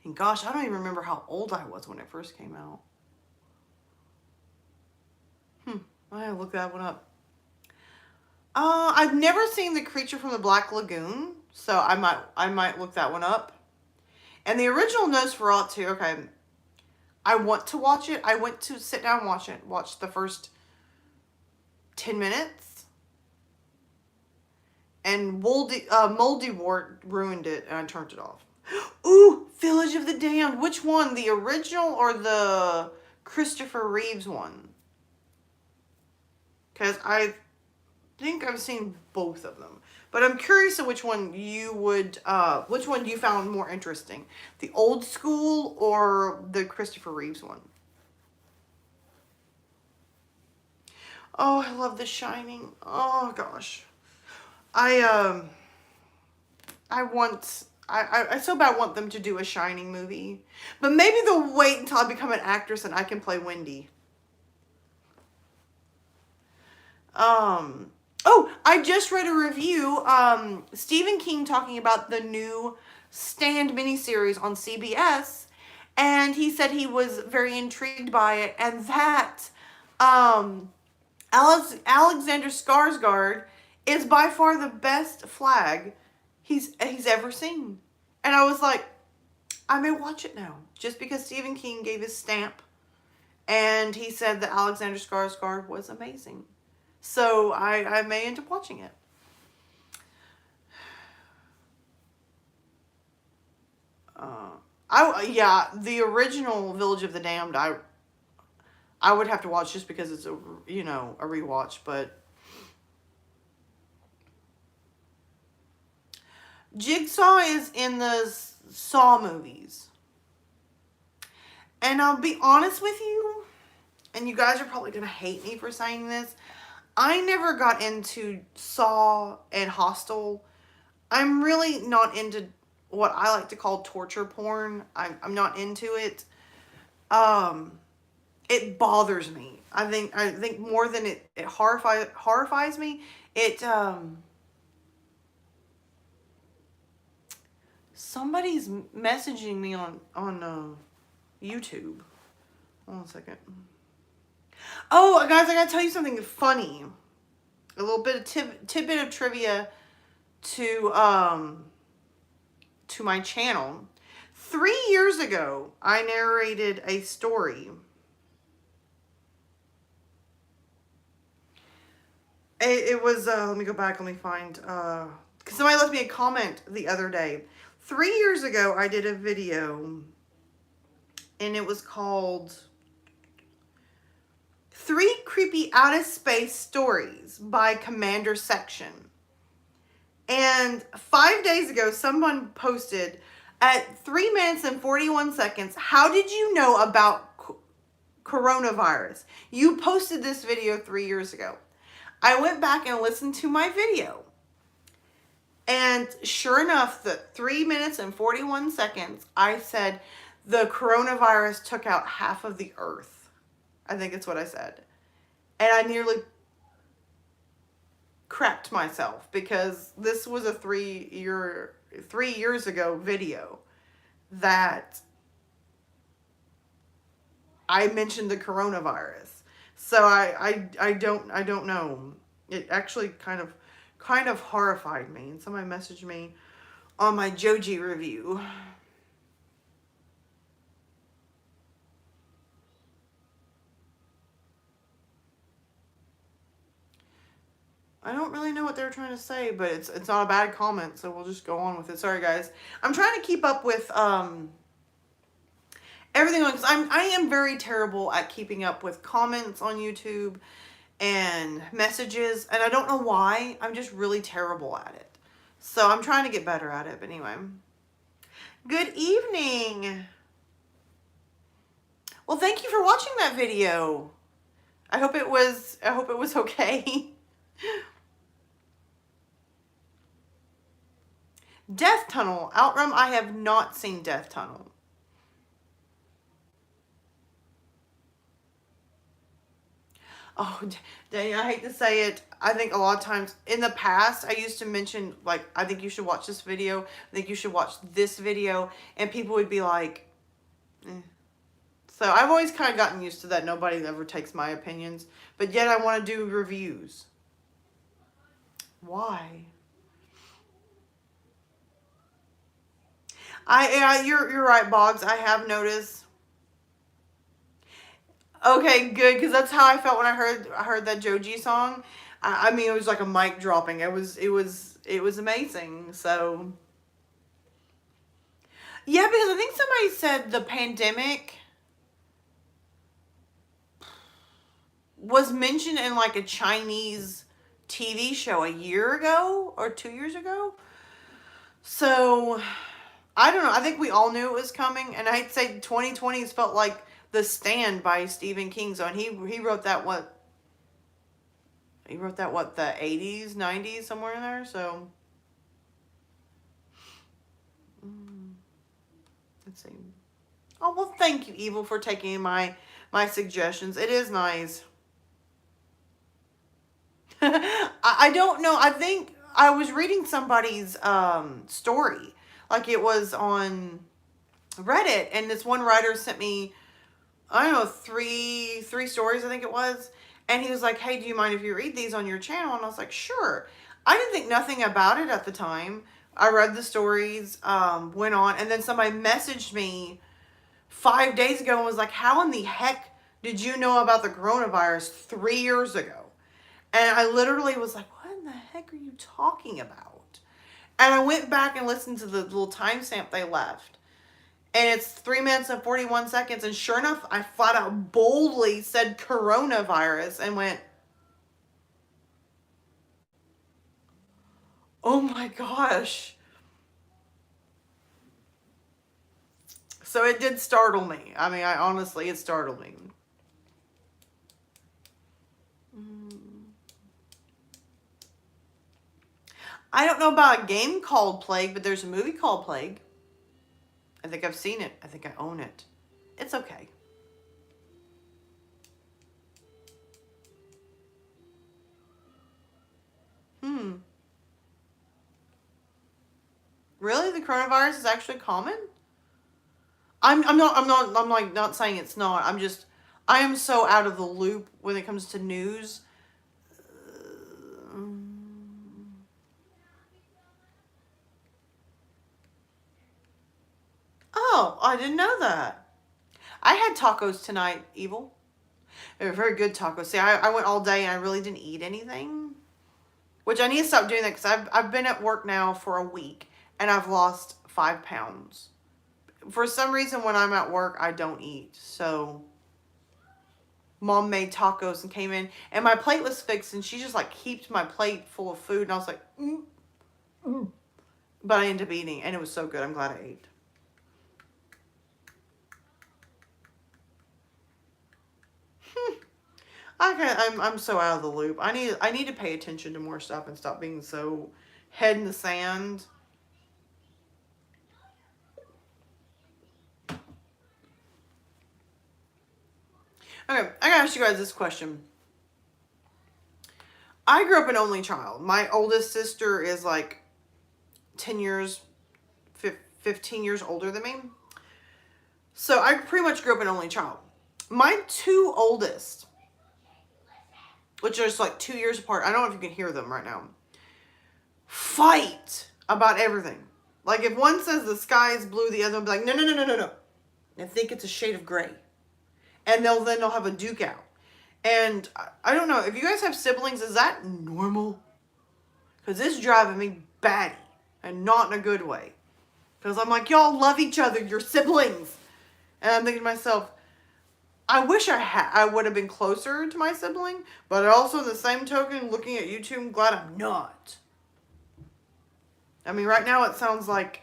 And gosh, I don't even remember how old I was when it first came out. I gotta look that one up. I've never seen The Creature from the Black Lagoon, so I might look that one up. And the original Nosferatu, okay, I want to watch it. I went to sit down and watch it. Watch the first 10 minutes. And Moldy Wart ruined it, and I turned it off. Ooh, Village of the Damned. Which one? The original or the Christopher Reeves one? Because I think I've seen both of them. But I'm curious of which one you found more interesting. The old school or the Christopher Reeves one? Oh, I love The Shining. Oh, gosh. I so bad want them to do a Shining movie. But maybe they'll wait until I become an actress and I can play Wendy. Oh, I just read a review, Stephen King talking about the new Stand miniseries on CBS, and he said he was very intrigued by it, and that, Alexander Skarsgård is by far the best Flag he's ever seen. And I was like, I may watch it now, just because Stephen King gave his stamp, and he said that Alexander Skarsgård was amazing. So I may end up watching it. The original Village of the Damned, I would have to watch just because it's a rewatch, but Jigsaw is in the Saw movies. And I'll be honest with you, and you guys are probably going to hate me for saying this, I never got into Saw and Hostel. I'm really not into what I like to call torture porn. I'm not into it. It bothers me. I think more than it horrifies me. Somebody's messaging me on YouTube. Hold on a second. Oh, guys, I gotta tell you something funny. A little bit of tidbit of trivia to my channel. 3 years ago, I narrated a story. It was, let me go back, let me find, because somebody left me a comment the other day. 3 years ago, I did a video, and it was called 3 Creepy Out of Space Stories by Commander Section. And 5 days ago, someone posted at 3 minutes and 41 seconds, how did you know about coronavirus? You posted this video 3 years ago. I went back and listened to my video. And sure enough, the 3 minutes and 41 seconds, I said the coronavirus took out half of the earth. I think it's what I said. And I nearly crapped myself because this was a 3 years ago video that I mentioned the coronavirus. So I don't know. It actually kind of horrified me. And somebody messaged me on my Joji review. I don't really know what they were trying to say, but it's not a bad comment, so we'll just go on with it. Sorry, guys. I'm trying to keep up with everything on, because I am very terrible at keeping up with comments on YouTube and messages, and I don't know why. I'm just really terrible at it. So I'm trying to get better at it, but anyway. Good evening. Well, thank you for watching that video. I hope it was okay. Death Tunnel. Outrun, I have not seen Death Tunnel. Oh, dang, I hate to say it. I think a lot of times in the past, I used to mention, like, I think you should watch this video. I think you should watch this video. And people would be like, eh. So I've always kind of gotten used to that. Nobody ever takes my opinions. But yet I want to do reviews. Why? You're right, Boggs. I have noticed. Okay, good, because that's how I felt when I heard that Joji song. I mean, it was like a mic dropping. It was amazing. So yeah, because I think somebody said the pandemic was mentioned in like a Chinese TV show a year ago or 2 years ago. So I don't know. I think we all knew it was coming, and I'd say 2020 has felt like The Stand by Stephen King. So, and he wrote that what? He wrote that what, the 80s, 90s, somewhere in there. So let's see. Oh, well, thank you, Evil, for taking my suggestions. It is nice. I don't know. I think I was reading somebody's story. Like, it was on Reddit, and this one writer sent me, I don't know, three stories, I think it was. And he was like, hey, do you mind if you read these on your channel? And I was like, sure. I didn't think nothing about it at the time. I read the stories, went on, and then somebody messaged me 5 days ago and was like, how in the heck did you know about the coronavirus 3 years ago? And I literally was like, what in the heck are you talking about? And I went back and listened to the little timestamp they left. And it's 3 minutes and 41 seconds. And sure enough, I flat out boldly said coronavirus and went, oh my gosh. So it did startle me. I mean, honestly, it startled me. I don't know about a game called Plague, but there's a movie called Plague. I think I've seen it. I think I own it. It's okay. Really? The coronavirus is actually common? I'm not saying it's not. I am so out of the loop when it comes to news. Oh, I didn't know that. I had tacos tonight, Evil. They were very good tacos. See, I went all day and I really didn't eat anything. Which I need to stop doing that because I've been at work now for a week and I've lost 5 pounds. For some reason, when I'm at work, I don't eat. So Mom made tacos and came in and my plate was fixed and she just like heaped my plate full of food and I was like, But I ended up eating and it was so good. I'm glad I ate. I'm so out of the loop. I need to pay attention to more stuff and stop being so head in the sand. Okay, I gotta ask you guys this question. I grew up an only child. My oldest sister is like 10 years, 15 years older than me. So I pretty much grew up an only child. My two oldest, which are just like 2 years apart, I don't know if you can hear them right now, fight about everything. Like if one says the sky is blue, the other one will be like, no. I think it's a shade of gray. And then they'll have a duke out. And I don't know, if you guys have siblings, is that normal? Because it's driving me batty. And not in a good way. Because I'm like, y'all love each other. You're siblings. And I'm thinking to myself, I wish I would have been closer to my sibling. But also in the same token, looking at YouTube, I'm glad I'm not. I mean, right now it sounds like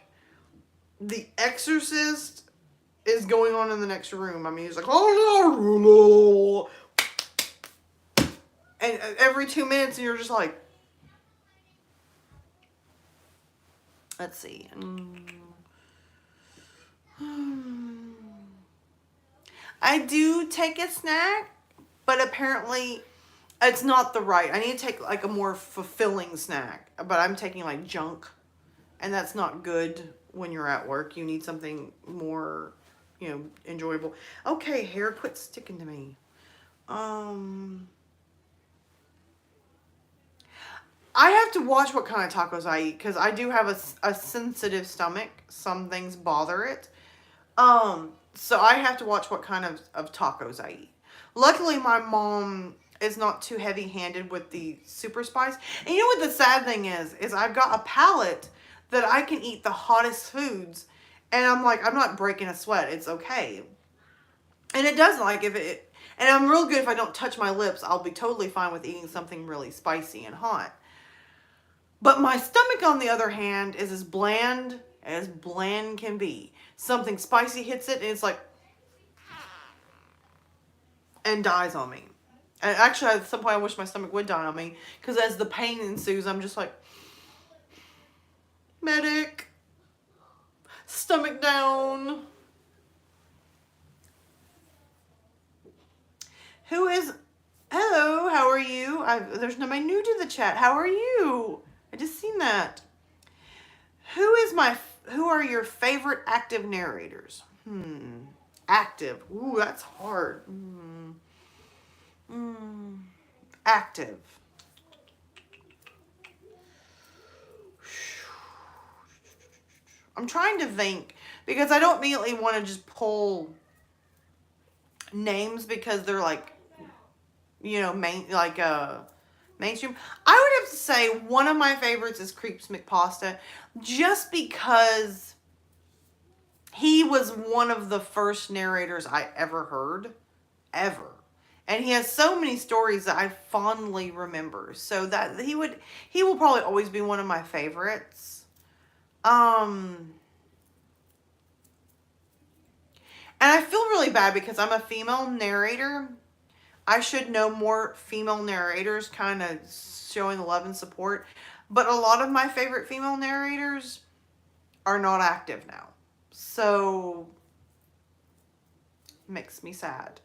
The Exorcist is going on in the next room. I mean, he's like, oh no. And every 2 minutes, and you're just like, let's see. I do take a snack, but apparently it's not the right. I need to take like a more fulfilling snack, but I'm taking like junk, and that's not good when you're at work. You need something more, enjoyable. Okay, hair, quit sticking to me. I have to watch what kind of tacos I eat because I do have a sensitive stomach. Some things bother it. So I have to watch what kind of tacos I eat. Luckily, my mom is not too heavy-handed with the super spice. And you know what the sad thing is I've got a palate that I can eat the hottest foods. And I'm like, I'm not breaking a sweat. It's okay. And it doesn't, like, and I'm real good if I don't touch my lips. I'll be totally fine with eating something really spicy and hot. But my stomach, on the other hand, is as bland can be. Something spicy hits it, and it's like, and dies on me. And actually, at some point, I wish my stomach would die on me, because as the pain ensues, I'm just like, medic, stomach down. Hello, how are you? There's nobody new to the chat. How are you? I just seen that. Who are your favorite active narrators? Active. Ooh, that's hard. Active. I'm trying to think because I don't immediately want to just pull names because they're like, mainstream. I would have to say one of my favorites is Creeps McPasta, just because he was one of the first narrators I ever heard, ever. And he has so many stories that I fondly remember. So that he will probably always be one of my favorites. And I feel really bad because I'm a female narrator. I should know more female narrators kind of showing the love and support. But a lot of my favorite female narrators are not active now. So, makes me sad.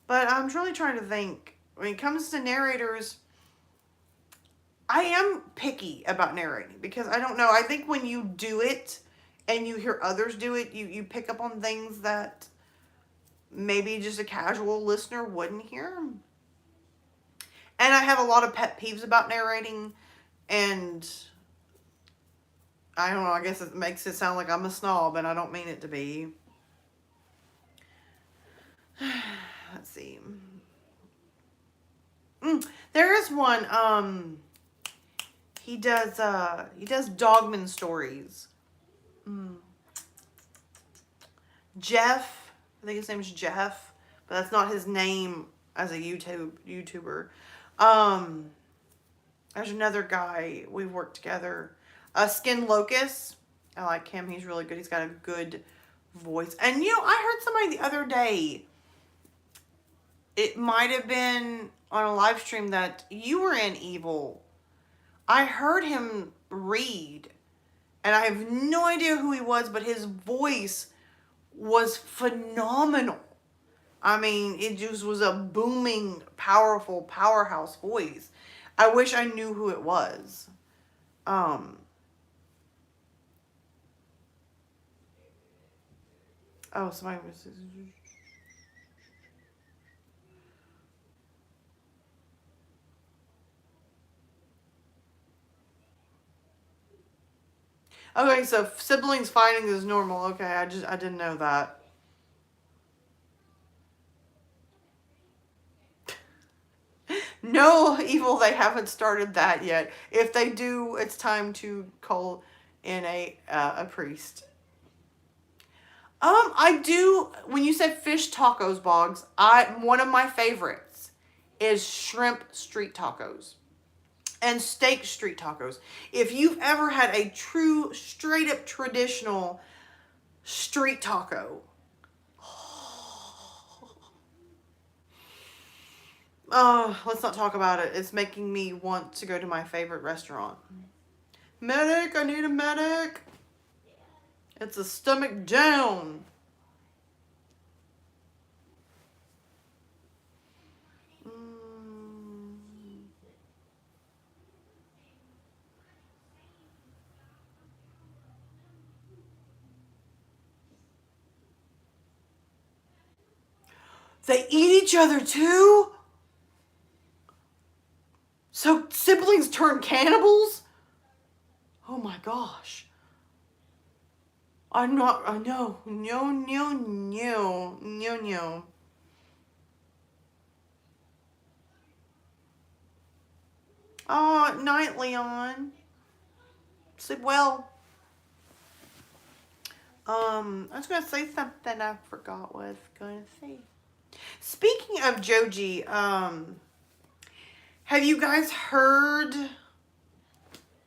But I'm really trying to think. When it comes to narrators, I am picky about narrating. Because I don't know. I think when you do it and you hear others do it, you pick up on things that maybe just a casual listener wouldn't hear. And I have a lot of pet peeves about narrating, and I don't know, I guess it makes it sound like I'm a snob, and I don't mean it to be. Let's see. There is one, he does Dogman stories. Jeff, I think his name is Jeff, but that's not his name as a YouTuber. There's another guy, we've worked together. Skin Locust, I like him. He's really good. He's got a good voice. And I heard somebody the other day, it might have been on a live stream that you were in Evil. I heard him read, and I have no idea who he was, but his voice was phenomenal. I mean, it just was a booming, powerful, powerhouse voice. I wish I knew who it was. Oh, somebody was... Okay, so siblings fighting is normal. Okay, I didn't know that. No, Evil, they haven't started that yet. If they do, it's time to call in a priest. I do, when you said fish tacos, Boggs, one of my favorites is shrimp street tacos and steak street tacos. If you've ever had a true, straight up traditional street taco, oh, let's not talk about it. It's making me want to go to my favorite restaurant. Medic, I need a medic. It's a stomach down. They eat each other too? So siblings turn cannibals? Oh my gosh. I know. No. Oh, night, Leon. Sleep well. I was gonna say something I forgot what I was gonna say. Speaking of Joji, have you guys heard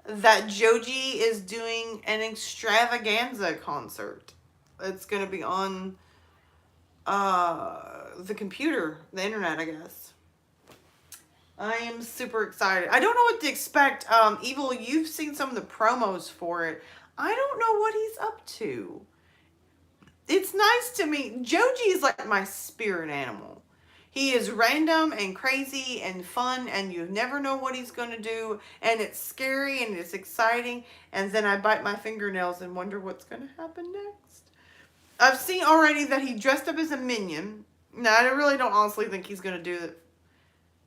that Joji is doing an extravaganza concert? It's gonna be on the computer, the internet, I guess. I am super excited. I don't know what to expect. Evil, you've seen some of the promos for it. I don't know what he's up to. It's nice to meet. Joji is like my spirit animal. He is random and crazy and fun, and you never know what he's going to do, and it's scary and it's exciting, and then I bite my fingernails and wonder what's going to happen next. I've seen already that he dressed up as a minion. Now, I really don't honestly think he's going to do it.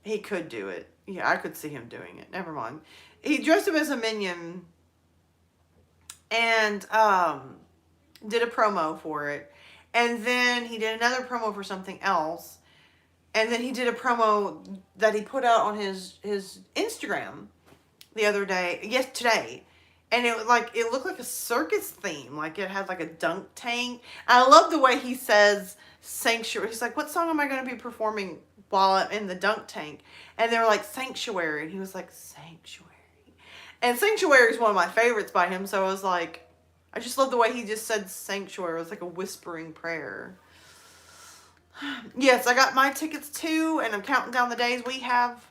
He could do it. Yeah, I could see him doing it. Never mind. He dressed up as a minion and did a promo for it. And then he did another promo for something else. And then he did a promo that he put out on his Instagram the other day. Yes, today. And it looked like a circus theme. Like it had like a dunk tank. I love the way he says Sanctuary. He's like, what song am I going to be performing while I'm in the dunk tank? And they were like, Sanctuary. And he was like, Sanctuary. And Sanctuary is one of my favorites by him. So I was like, I just love the way he just said Sanctuary. It was like a whispering prayer. Yes, I got my tickets too. And I'm counting down the days we have.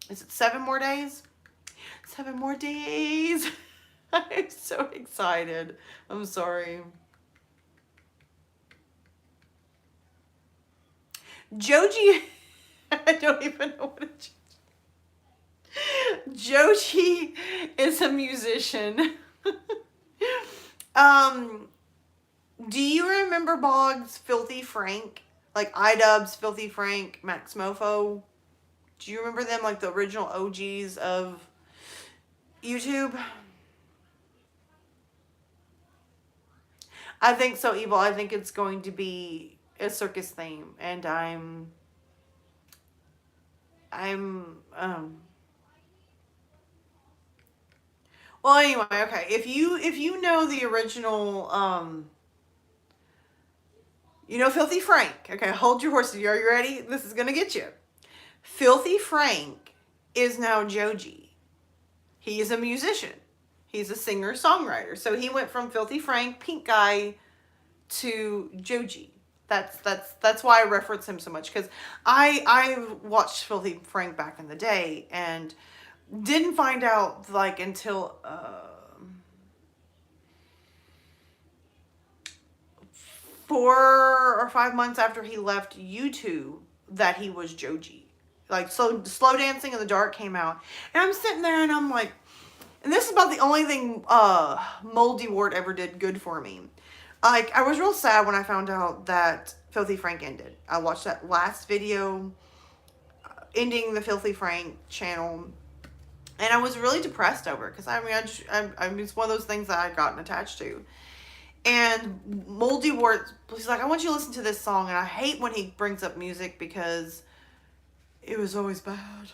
Is it 7 more days? 7 more days. I'm so excited. I'm sorry. Joji, I don't even know what it is. Joji is a musician. Do you remember Boggs' Filthy Frank? Like iDubbbz, Filthy Frank, Max Mofo? Do you remember them, like the original OGs of YouTube? I think so, Evil. I think it's going to be a circus theme, and well, anyway, okay. If you know the original, you know Filthy Frank. Okay, hold your horses. Are you ready? This is gonna get you. Filthy Frank is now Joji. He is a musician. He's a singer-songwriter. So he went from Filthy Frank, pink guy, to Joji. That's why I reference him so much, because I watched Filthy Frank back in the day and didn't find out like until 4 or 5 months after he left YouTube that he was Joji. Like Slow Dancing in the Dark came out, and I'm sitting there and I'm like, and this is about the only thing Moldy Wart ever did good for me. Like, I was real sad when I found out that Filthy Frank ended. I watched that last video ending the Filthy Frank channel, and I was really depressed over it, because I mean, it's one of those things that I'd gotten attached to. And Moldy Wart, he's like, I want you to listen to this song, and I hate when he brings up music, because It was always bad.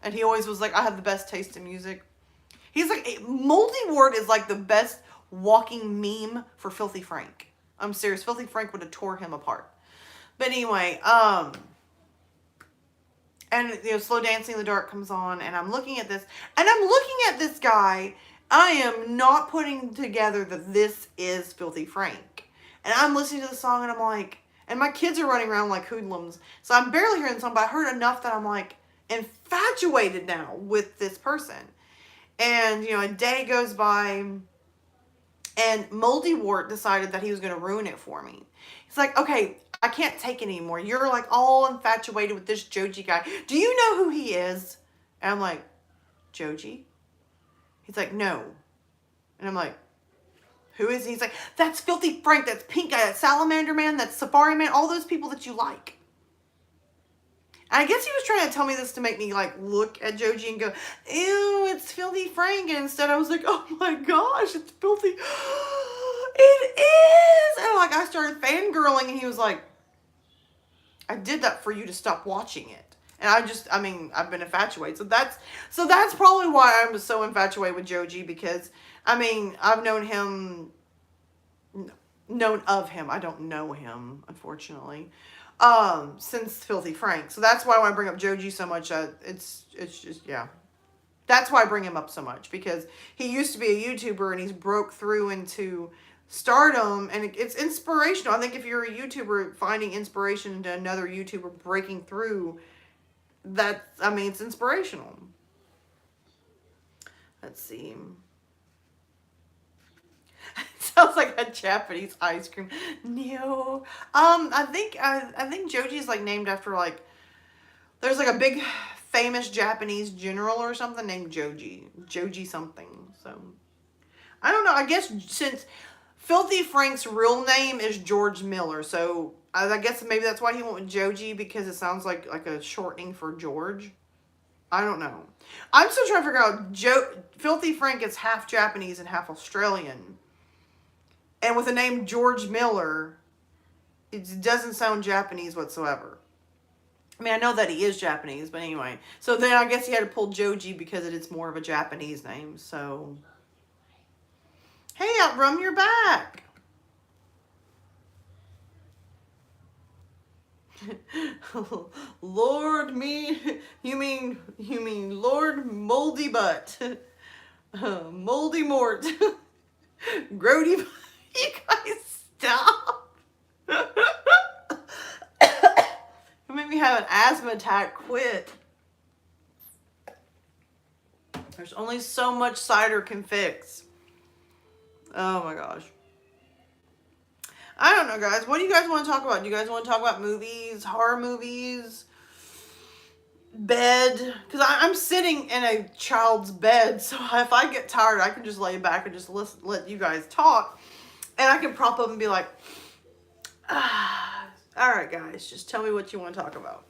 And he always was like, I have the best taste in music. He's like, Moldy Wart is like the best walking meme for Filthy Frank. I'm serious. Filthy Frank would have tore him apart. But anyway, and Slow Dancing in the Dark comes on, and I'm looking at this, and I'm looking at this guy. I am not putting together that this is Filthy Frank. And I'm listening to the song, and I'm like, and my kids are running around like hoodlums, so I'm barely hearing the song, but I heard enough that I'm like infatuated now with this person. And a day goes by, and Moldy Wart decided that he was going to ruin it for me. He's like, okay, I can't take it anymore. You're like all infatuated with this Joji guy. Do you know who he is? And I'm like, Joji? He's like, no. And I'm like, who is he? He's like, that's Filthy Frank. That's Pink Guy. That's Salamander Man. That's Safari Man. All those people that you like. And I guess he was trying to tell me this to make me like look at Joji and go, ew, it's Filthy Frank. And instead I was like, oh my gosh, it's Filthy. It is. And like I started fangirling, and he was like, I did that for you to stop watching it. And I've been infatuated. So that's probably why I was so infatuated with Joji, because I've known of him. I don't know him, unfortunately. Since Filthy Frank. So that's why when I bring up Joji so much, it's just, yeah. That's why I bring him up so much, because he used to be a YouTuber and he's broke through into stardom, and it's inspirational. I think if you're a YouTuber finding inspiration into another YouTuber breaking through, it's inspirational. Let's see. Sounds like a Japanese ice cream. No. I think Joji's like named after like, there's like a big famous Japanese general or something named Joji something. So I don't know. I guess since Filthy Frank's real name is George Miller, so I guess maybe that's why he went with Joji, because it sounds like a shortening for George. I don't know. I'm still trying to figure out. Filthy Frank is half Japanese and half Australian. And with the name George Miller, it doesn't sound Japanese whatsoever. I know that he is Japanese, but anyway. So then I guess he had to pull Joji because it is more of a Japanese name. So, hey, Outrum, you're back. Lord you mean Lord Moldy Butt. Moldy Mort. Grody. You guys stop. You make me have an asthma attack. Quit. There's only so much cider can fix. Oh my gosh. I don't know, guys. What do you guys want to talk about? Do you guys want to talk about movies, horror movies, bed? Because I'm sitting in a child's bed, so if I get tired, I can just lay back and just let you guys talk. And I can prop up and be like, all right, guys, just tell me what you want to talk about.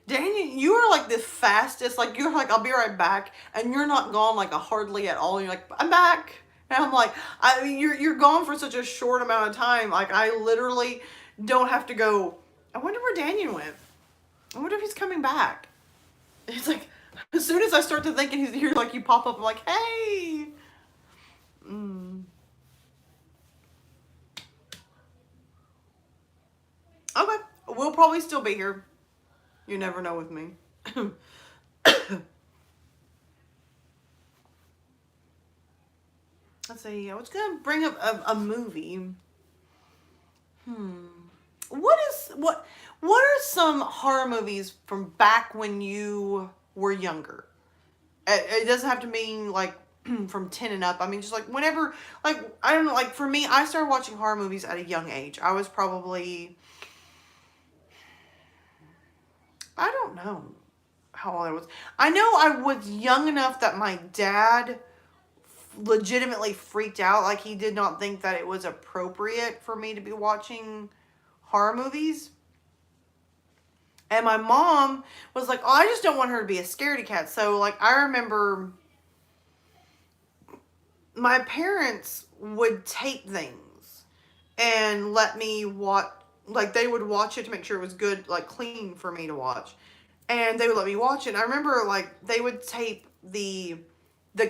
Daniel, you are like the fastest. Like, you're like, I'll be right back. And you're not gone like a hardly at all. And you're like, I'm back. And I'm like, you're gone for such a short amount of time. Like, I literally don't have to go, I wonder where Daniel went. I wonder if he's coming back. It's like, as soon as I start to think he's here, like, you pop up, I'm like, hey. Okay, we'll probably still be here. You never know with me. Let's see, I was going to bring up a movie. What are some horror movies from back when you were younger? It doesn't have to mean like from 10 and up. I mean, just like whenever, like, I don't know, like for me, I started watching horror movies at a young age. I was probably, I don't know how old I was. I know I was young enough that my dad legitimately freaked out. Like, he did not think that it was appropriate for me to be watching horror movies. And my mom was like, oh, I just don't want her to be a scaredy cat. So, like, I remember my parents would tape things and let me watch, like they would watch it to make sure it was good, like clean for me to watch. And they would let me watch it. And I remember like they would tape the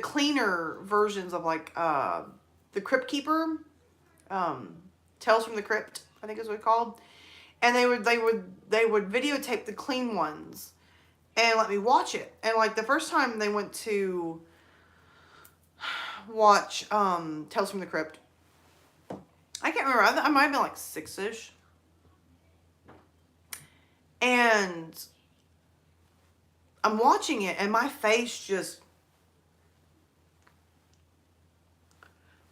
cleaner versions of like the Crypt Keeper, Tales from the Crypt, I think is what it's called. And they would videotape the clean ones and let me watch it. And like the first time they went to watch Tales from the Crypt, I can't remember. I might have been like 6-ish. And I'm watching it and my face just,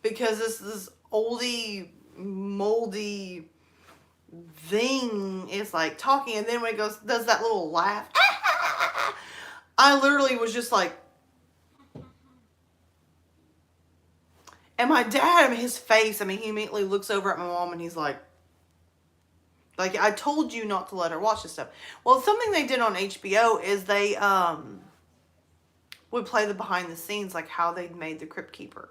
because this oldie, moldy thing is like talking, and then when it does that little laugh, I literally was just like, and my dad, I mean, his face, I mean, he immediately looks over at my mom and he's like, I told you not to let her watch this stuff. Well, something they did on HBO is they would play the behind the scenes, like how they made the Crypt Keeper.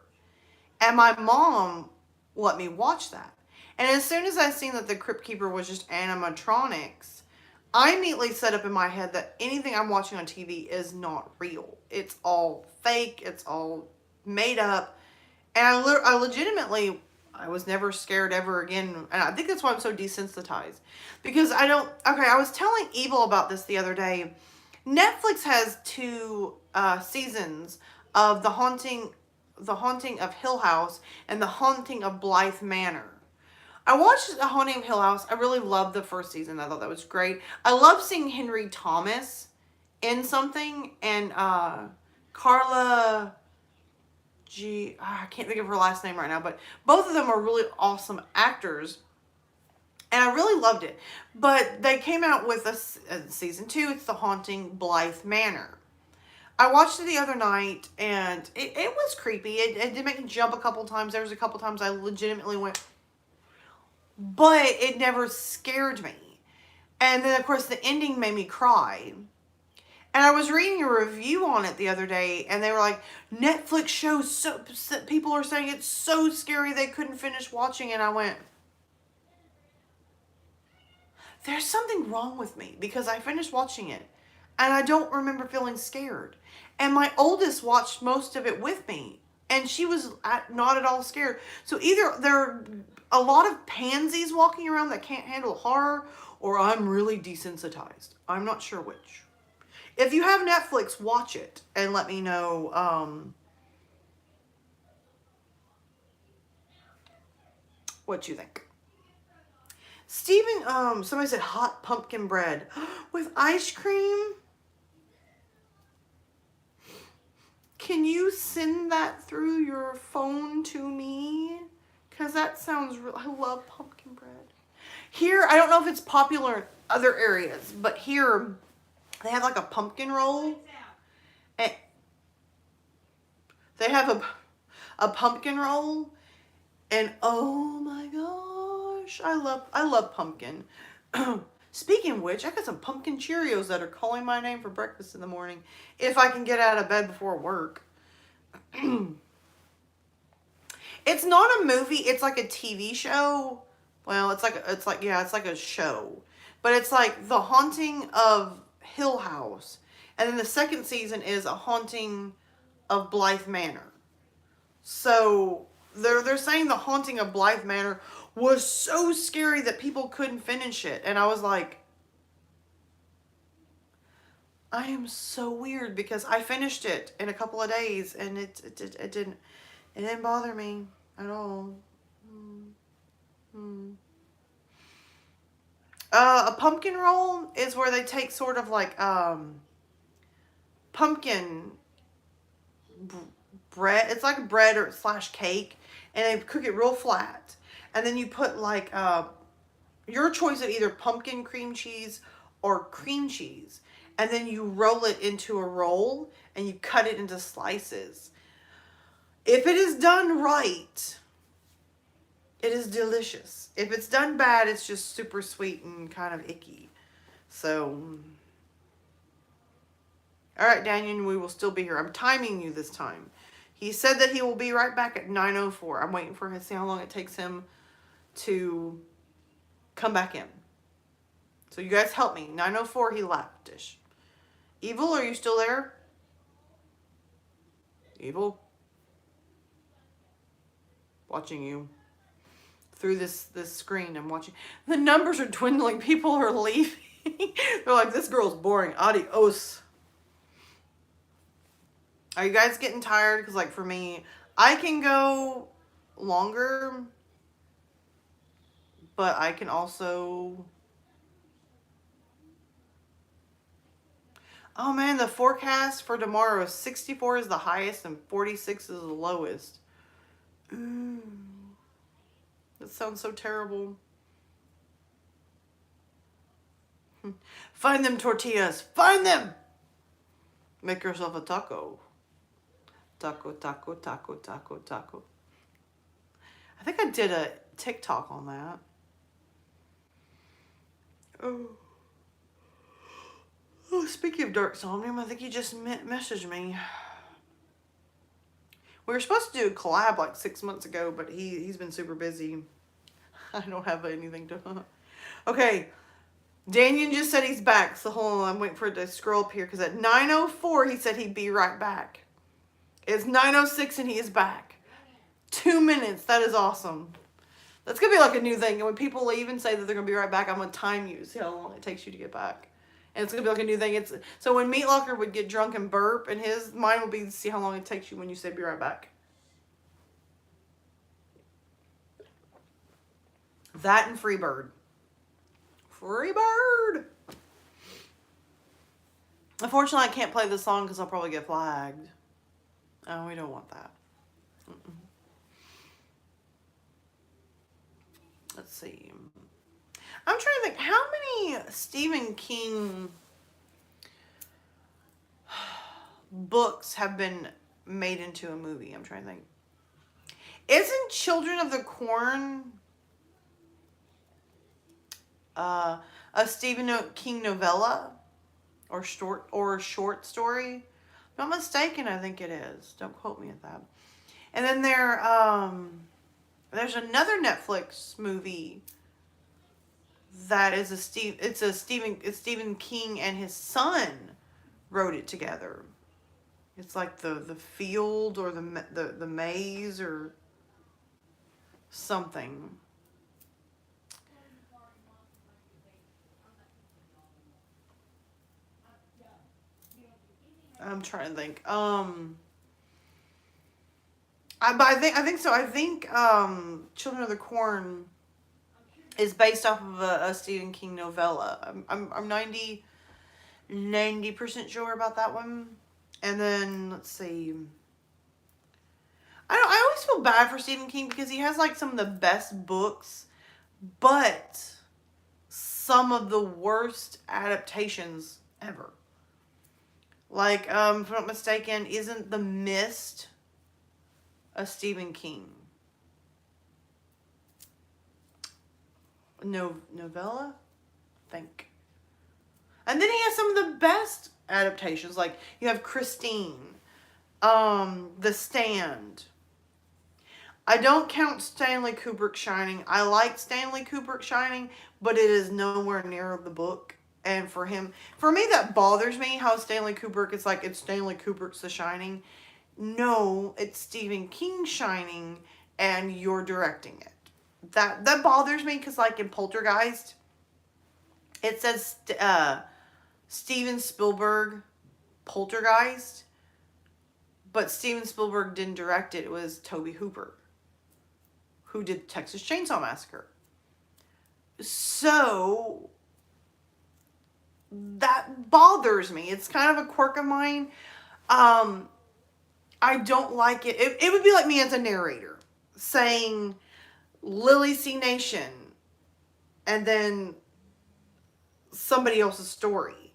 And my mom let me watch that. And as soon as I seen that the Crypt Keeper was just animatronics, I immediately set up in my head that anything I'm watching on TV is not real. It's all fake. It's all made up. And I legitimately, I was never scared ever again. And I think that's why I'm so desensitized. Because I was telling Evil about this the other day. Netflix has 2 seasons of The Haunting of Hill House and The Haunting of Blythe Manor. I watched The Haunting of Hill House. I really loved the first season. I thought that was great. I love seeing Henry Thomas in something, and Carla I can't think of her last name right now, but both of them are really awesome actors. And I really loved it. But they came out with a season 2. It's The Haunting Blythe Manor. I watched it the other night, and it was creepy. It did make me jump a couple times. There was a couple times I legitimately went, but it never scared me. And then, of course, the ending made me cry. And I was reading a review on it the other day, and they were like, Netflix shows, so people are saying it's so scary they couldn't finish watching it. And I went, there's something wrong with me, because I finished watching it and I don't remember feeling scared. And my oldest watched most of it with me, and she was not at all scared. So either there are a lot of pansies walking around that can't handle horror, or I'm really desensitized. I'm not sure which. If you have Netflix, watch it and let me know what you think. Steven, somebody said hot pumpkin bread with ice cream. Can you send that through your phone to me? Because that sounds real. I love pumpkin bread. Here, I don't know if it's popular in other areas, but here they have like a pumpkin roll. And they have a pumpkin roll, and oh my gosh, I love pumpkin. Speaking of which, I got some pumpkin Cheerios that are calling my name for breakfast in the morning, if I can get out of bed before work. It's not a movie, it's like a TV show. Well, it's like a show. But it's like The Haunting of Hill House. And then the second season is A Haunting of Blythe Manor. So they're saying The Haunting of Blythe Manor was so scary that people couldn't finish it. And I was like, I am so weird, because I finished it in a couple of days and it didn't bother me at all. A pumpkin roll is where they take sort of like pumpkin bread. It's like a bread or / cake, and they cook it real flat. And then you put like your choice of either pumpkin cream cheese or cream cheese. And then you roll it into a roll and you cut it into slices. If it is done right, it is delicious. If it's done bad, it's just super sweet and kind of icky. So, all right, Daniel, we will still be here. I'm timing you this time. He said that he will be right back at 9:04. I'm waiting for him to see how long it takes him to come back in. So you guys help me. 9:04 he left-ish. Evil, are you still there? Evil? Watching you. Through this screen, I'm watching. The numbers are dwindling. People are leaving. They're like, this girl's boring. Adios. Are you guys getting tired? Because, like, for me, I can go longer, but I can also... Oh, man, the forecast for tomorrow is 64 is the highest and 46 is the lowest. Ooh. That sounds so terrible. Find them tortillas. Find them! Make yourself a taco. Taco, taco, taco, taco, taco. I think I did a TikTok on that. Oh, speaking of Dark Somnium, I think he just messaged me. We were supposed to do a collab like 6 months ago, but he's been super busy. I don't have anything to... Okay. Daniel just said he's back, so hold on. I'm waiting for it to scroll up here, because at 9:04 he said he'd be right back. It's 9:06 and he is back. 2 minutes. That is awesome. That's going to be like a new thing. And when people leave and say that they're going to be right back, I'm going to time you. See how long it takes you to get back. And it's going to be like a new thing. So when Meat Locker would get drunk and burp, and mine will be to see how long it takes you when you say be right back. That and Freebird. Freebird! Unfortunately, I can't play this song because I'll probably get flagged. Oh, we don't want that. Let's see. I'm trying to think, how many Stephen King books have been made into a movie? I'm trying to think. Isn't Children of the Corn a Stephen King novella or short story? If I'm not mistaken, I think it is. Don't quote me at that. And then there's another Netflix movie that is Stephen King and his son wrote it together. It's like the field or the maze or something. I'm trying to think. I think so. I think Children of the Corn is based off of a Stephen King novella. I'm 90% sure about that one. And then let's see. I always feel bad for Stephen King because he has like some of the best books, but some of the worst adaptations ever. Like, if I'm not mistaken, isn't The Mist a Stephen King novella? I think. And then he has some of the best adaptations. Like, you have Christine, The Stand. I don't count Stanley Kubrick's Shining. I like Stanley Kubrick's Shining, but it is nowhere near the book. And for me, that bothers me, how Stanley Kubrick, it's like, it's Stanley Kubrick's The Shining. No, it's Stephen King's Shining, and you're directing it. That bothers me, because like in Poltergeist, it says Steven Spielberg Poltergeist, but Steven Spielberg didn't direct it. It was Tobe Hooper, who did Texas Chainsaw Massacre. So that bothers me. It's kind of a quirk of mine. I don't like it. It would be like me as a narrator saying Lilies Nation and then somebody else's story.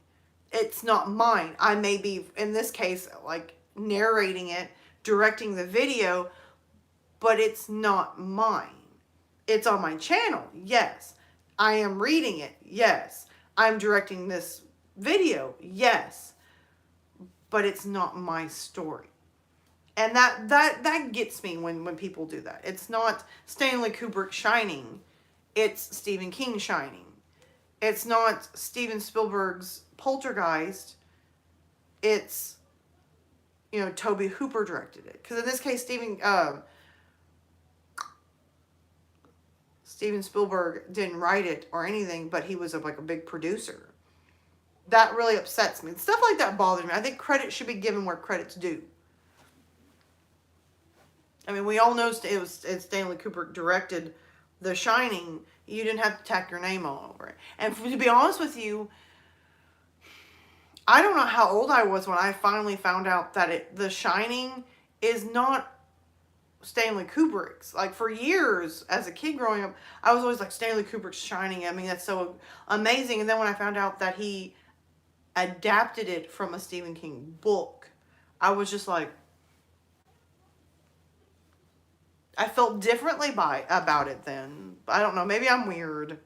It's not mine. I may be, in this case, like narrating it, directing the video, but it's not mine. It's on my channel. Yes. I am reading it. Yes. I'm directing this video. Yes. But it's not my story. And that gets me when people do that. It's not Stanley Kubrick shining. It's Stephen King shining. It's not Steven Spielberg's Poltergeist. It's, Toby Hooper directed it. Because in this case, Steven Spielberg didn't write it or anything, but he was like a big producer. That really upsets me. Stuff like that bothers me. I think credit should be given where credit's due. I mean, we all know it's Stanley Kubrick directed The Shining. You didn't have to tack your name all over it. And to be honest with you, I don't know how old I was when I finally found out that The Shining is not Stanley Kubrick's. Like, for years as a kid growing up, I was always like, Stanley Kubrick's Shining. I mean, that's so amazing. And then when I found out that he adapted it from a Stephen King book, I was just like, I felt differently about it then. I don't know. Maybe I'm weird.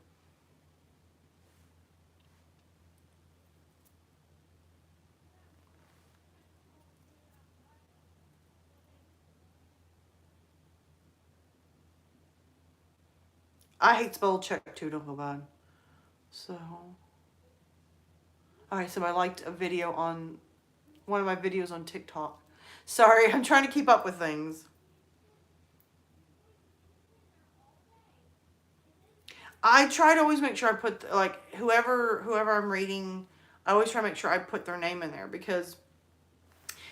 I hate spell check too, don't feel bad. So, alright, so I liked a video on, one of my videos on TikTok. Sorry, I'm trying to keep up with things. I try to always make sure I put, like, whoever I'm reading, I always try to make sure I put their name in there, because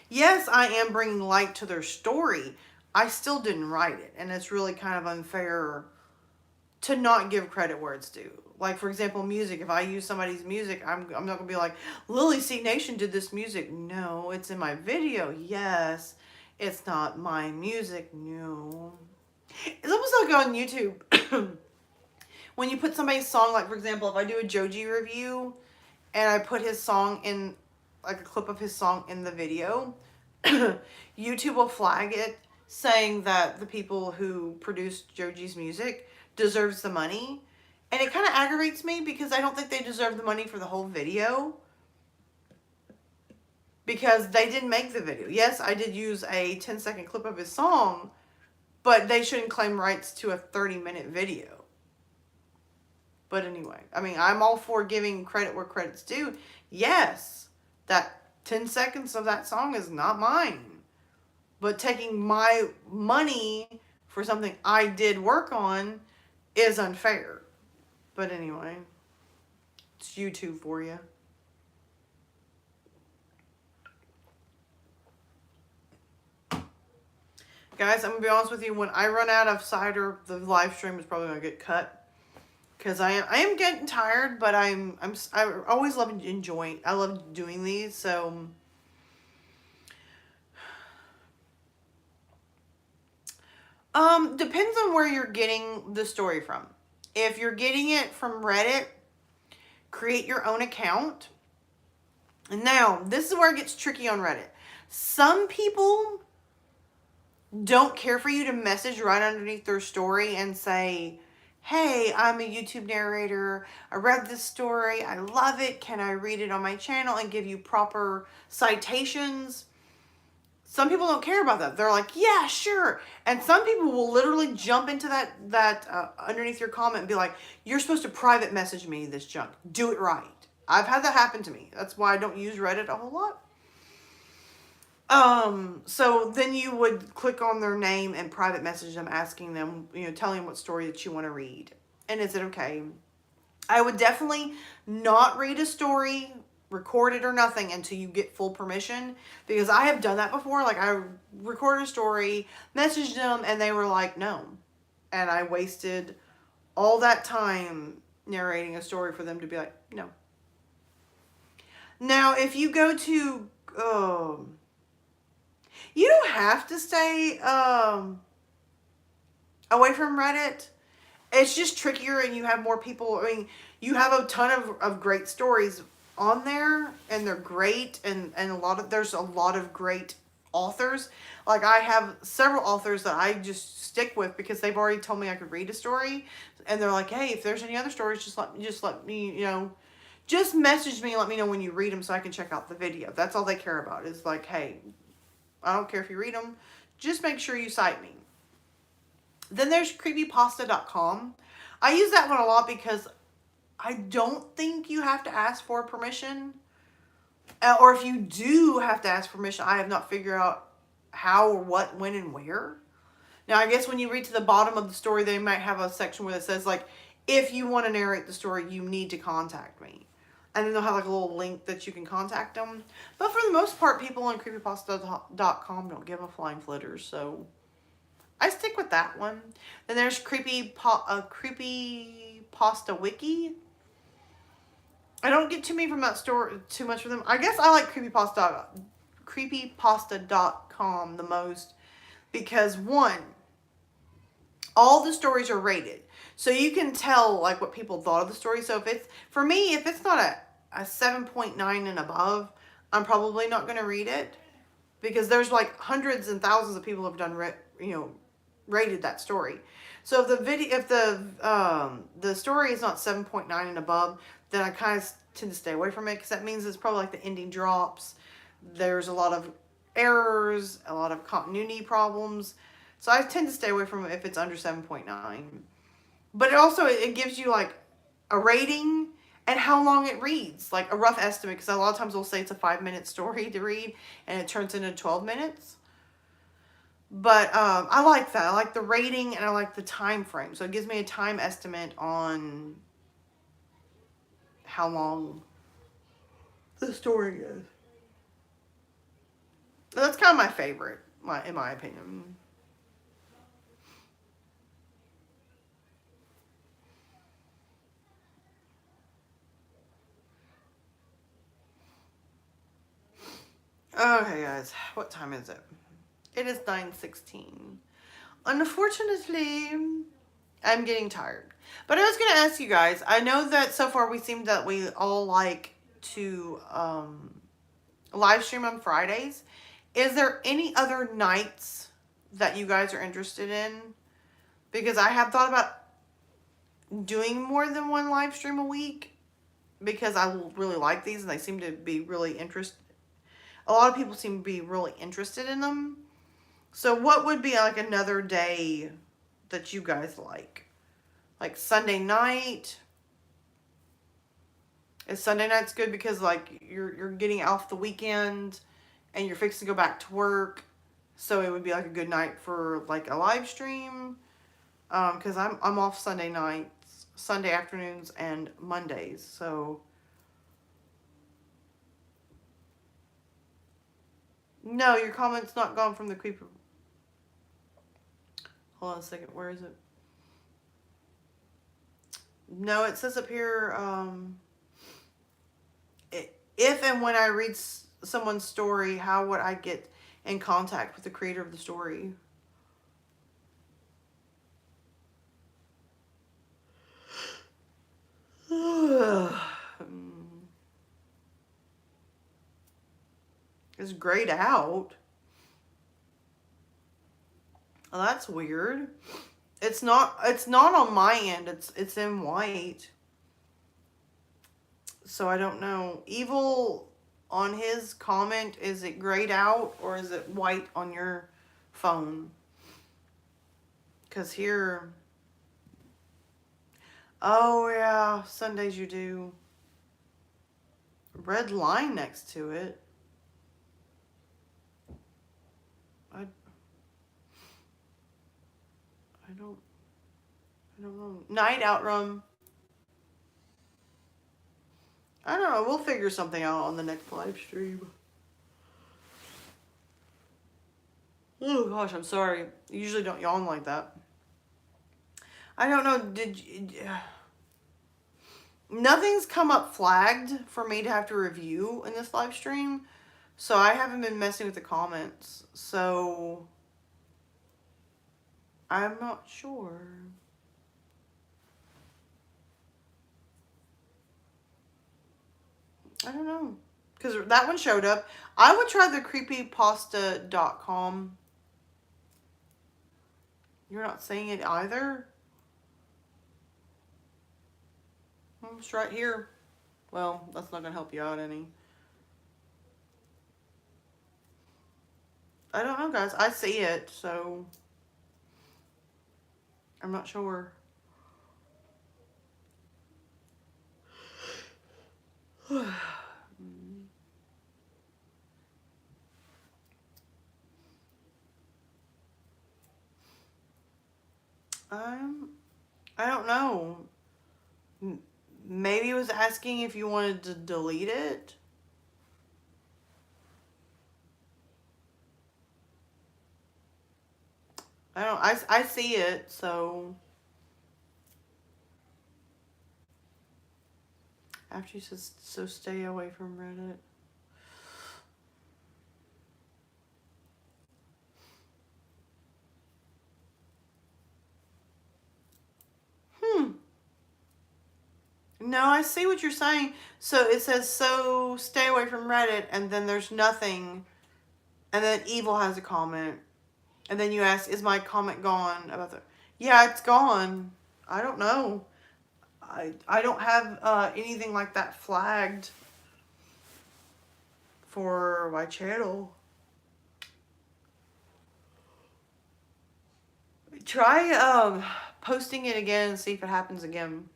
yes, I am bringing light to their story. I still didn't write it, and it's really kind of unfair to not give credit where it's due. Like, for example, music. If I use somebody's music, I'm not going to be like, Lily C Nation did this music. No, it's in my video. Yes, it's not my music. No. It's almost like on YouTube. When you put somebody's song, like, for example, if I do a Joji review and I put his song in, like a clip of his song in the video, YouTube will flag it saying that the people who produced Joji's music deserves the money. And it kind of aggravates me because I don't think they deserve the money for the whole video, because they didn't make the video. Yes, I did use a 10-second clip of his song, but they shouldn't claim rights to a 30-minute video. But anyway, I mean, I'm all for giving credit where credit's due. Yes, that 10 seconds of that song is not mine. But taking my money for something I did work on is unfair. But anyway, it's YouTube for you. Guys, I'm going to be honest with you. When I run out of cider, the live stream is probably going to get cut. Because I am getting tired, but I always love enjoying. I love doing these, so depends on where you're getting the story from. If you're getting it from Reddit, create your own account. And now, this is where it gets tricky on Reddit. Some people don't care for you to message right underneath their story and say, hey, I'm a YouTube narrator. I read this story. I love it. Can I read it on my channel and give you proper citations? Some people don't care about that. They're like, yeah, sure. And some people will literally jump into that underneath your comment and be like, you're supposed to private message me this junk. Do it right. I've had that happen to me. That's why I don't use Reddit a whole lot. So then you would click on their name and private message them, asking them, telling them what story that you want to read. And is it okay? I would definitely not read a story, record it or nothing until you get full permission, because I have done that before. Like, I recorded a story, messaged them, and they were like, no. And I wasted all that time narrating a story for them to be like, no. Now, if you go to, you don't have to stay away from Reddit. It's just trickier, and you have more people. I mean, you have a ton of great stories on there, and they're great, and there's a lot of great authors. Like, I have several authors that I just stick with because they've already told me I could read a story, and they're like, hey, if there's any other stories, just let me, just message me and let me know when you read them so I can check out the video. That's all they care about, is like, hey, I don't care if you read them. Just make sure you cite me. Then there's creepypasta.com. I use that one a lot because I don't think you have to ask for permission. Or if you do have to ask permission, I have not figured out how or what, when, and where. Now, I guess when you read to the bottom of the story, they might have a section where it says, like, if you want to narrate the story, you need to contact me. And then they'll have, like, a little link that you can contact them. But for the most part, people on creepypasta.com don't give a flying flitters, so I stick with that one. Then there's Creepypasta Wiki. I don't get too many from that store, too much from them. I guess I like creepypasta.com the most because, one, all the stories are rated. So you can tell, like, what people thought of the story. So if it's, for me, if it's not a 7.9 and above, I'm probably not going to read it. Because there's, like, hundreds and thousands of people who have done, rated that story. So if the story is not 7.9 and above, then I kind of tend to stay away from it, because that means it's probably like the ending drops. There's a lot of errors, a lot of continuity problems. So I tend to stay away from it if it's under 7.9. But it gives you like a rating and how long it reads, like a rough estimate, because a lot of times they'll say it's a 5-minute story to read and it turns into 12 minutes. But I like that. I like the rating and I like the time frame. So it gives me a time estimate on how long the story is. That's kind of my favorite, in my opinion. Okay, guys. What time is it? It is 9:16. Unfortunately, I'm getting tired. But I was going to ask you guys, I know that so far we seem that we all like to live stream on Fridays. Is there any other nights that you guys are interested in? Because I have thought about doing more than one live stream a week, because I really like these and they seem to be really interested. A lot of people seem to be really interested in them. So what would be like another day that you guys like? Like Sunday night? Is Sunday night's good because like you're getting off the weekend and you're fixing to go back to work, so it would be like a good night for like a live stream. Because I'm off Sunday nights, Sunday afternoons, and Mondays. So no, your comment's not gone from the creeper. Hold on a second. Where is it? No, it says up here, if and when I read someone's story, how would I get in contact with the creator of the story? It's grayed out. Oh, that's weird. It's not on my end. It's in white. So I don't know. Evil, on his comment, is it grayed out or is it white on your phone? Because here... Oh, yeah. Sundays you do. Red line next to it. I don't know. Night Outrun. I don't know. We'll figure something out on the next live stream. Oh gosh, I'm sorry. I usually don't yawn like that. I don't know. Did you... Nothing's come up flagged for me to have to review in this live stream. So I haven't been messing with the comments. So I'm not sure. I don't know. Because that one showed up. I would try the creepypasta.com. You're not saying it either? It's right here. Well, that's not going to help you out any. I don't know, guys. I see it, so I'm not sure. I don't know. Maybe it was asking if you wanted to delete it. I see it, so. After you says, so stay away from Reddit. No, I see what you're saying. So it says, so stay away from Reddit, and then there's nothing. And then Evil has a comment. And then you ask, is my comment gone? About the... Yeah, it's gone. I don't know. I don't have anything like that flagged for my channel. Try posting it again and see if it happens again.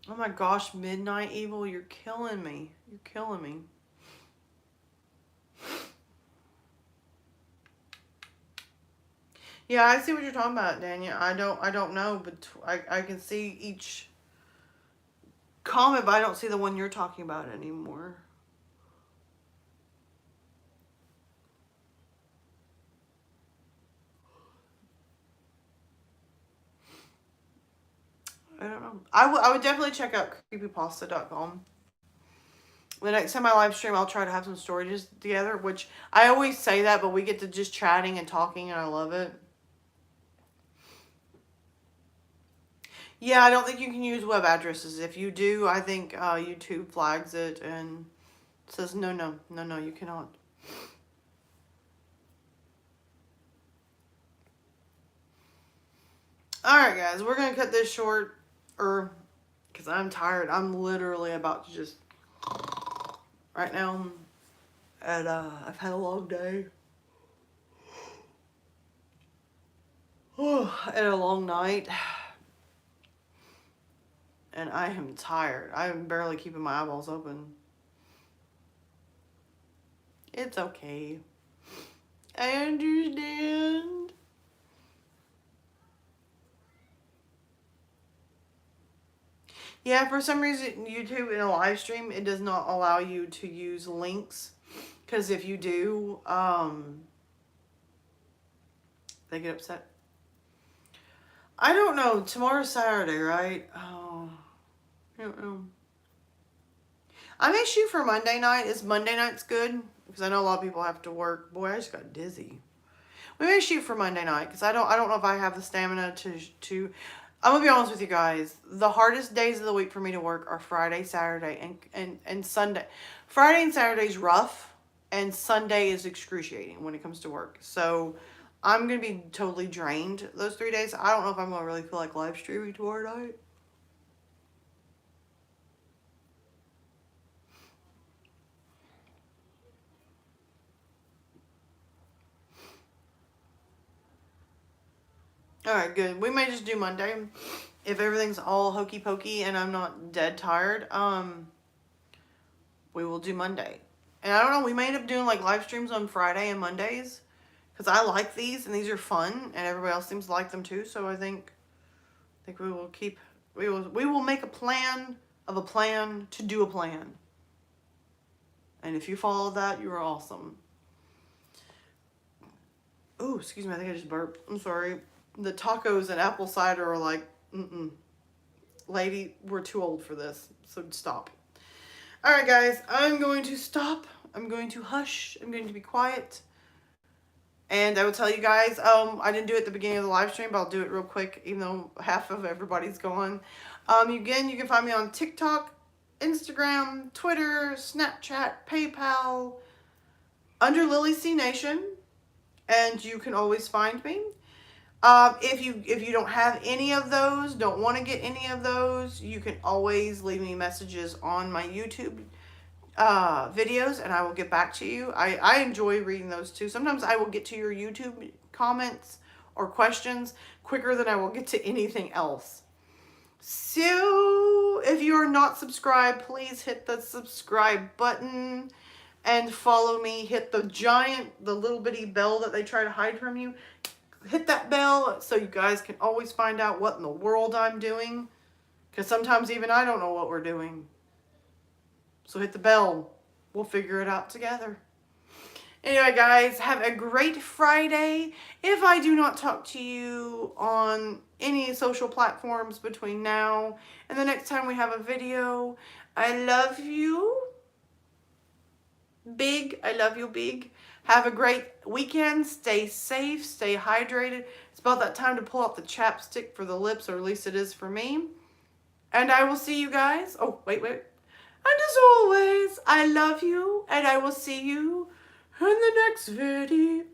Oh my gosh, Midnight Evil, you're killing me. You're killing me. Yeah, I see what you're talking about, Daniel. I don't know, but I can see each comment, but I don't see the one you're talking about anymore. I don't know. I would definitely check out creepypasta.com. The next time I live stream, I'll try to have some stories together, which I always say that, but we get to just chatting and talking, and I love it. Yeah, I don't think you can use web addresses. If you do, I think YouTube flags it and says, no, you cannot. Alright, guys, we're going to cut this short, because I'm tired. I'm literally about to just, right now, and I've had a long day. And a long night. And I am tired. I am barely keeping my eyeballs open. It's okay. I understand. Yeah, for some reason, YouTube in a live stream, it does not allow you to use links. Because if you do, they get upset. I don't know. Tomorrow's Saturday, right? Oh, I don't know. I may shoot for Monday night. Is Monday nights good? Because I know a lot of people have to work. Boy, I just got dizzy. We may shoot for Monday night because I don't know if I have the stamina to. I'm gonna be honest with you guys. The hardest days of the week for me to work are Friday, Saturday, and Sunday. Friday and Saturday is rough, and Sunday is excruciating when it comes to work. So I'm gonna be totally drained those 3 days. I don't know if I'm gonna really feel like live streaming tomorrow night. Alright, good. We may just do Monday. If everything's all hokey pokey and I'm not dead tired, we will do Monday. And I don't know, we may end up doing like live streams on Friday and Mondays. Because I like these and these are fun and everybody else seems to like them too. So I think we will keep, we will make a plan of a plan to do a plan. And if you follow that, you are awesome. Oh, excuse me, I think I just burped. I'm sorry. The tacos and apple cider are like, lady, we're too old for this, so stop. All right, guys, I'm going to stop. I'm going to hush. I'm going to be quiet. And I will tell you guys, I didn't do it at the beginning of the live stream, but I'll do it real quick, even though half of everybody's gone. Again, you can find me on TikTok, Instagram, Twitter, Snapchat, PayPal, under Lily C Nation, and you can always find me. If you don't have any of those, don't want to get any of those, you can always leave me messages on my YouTube videos, and I will get back to you. I enjoy reading those too. Sometimes I will get to your YouTube comments or questions quicker than I will get to anything else. So if you are not subscribed, please hit the subscribe button and follow me. Hit the little bitty bell that they try to hide from you. Hit that bell so you guys can always find out what in the world I'm doing, because sometimes even I don't know what we're doing. So hit the bell. We'll figure it out together. Anyway, guys, have a great Friday. If I do not talk to you on any social platforms between now and the next time we have a video, I love you big. I love you big. Have a great weekend. Stay safe. Stay hydrated. It's about that time to pull out the chapstick for the lips, or at least it is for me. And I will see you guys. Oh, wait. And as always, I love you, and I will see you in the next video.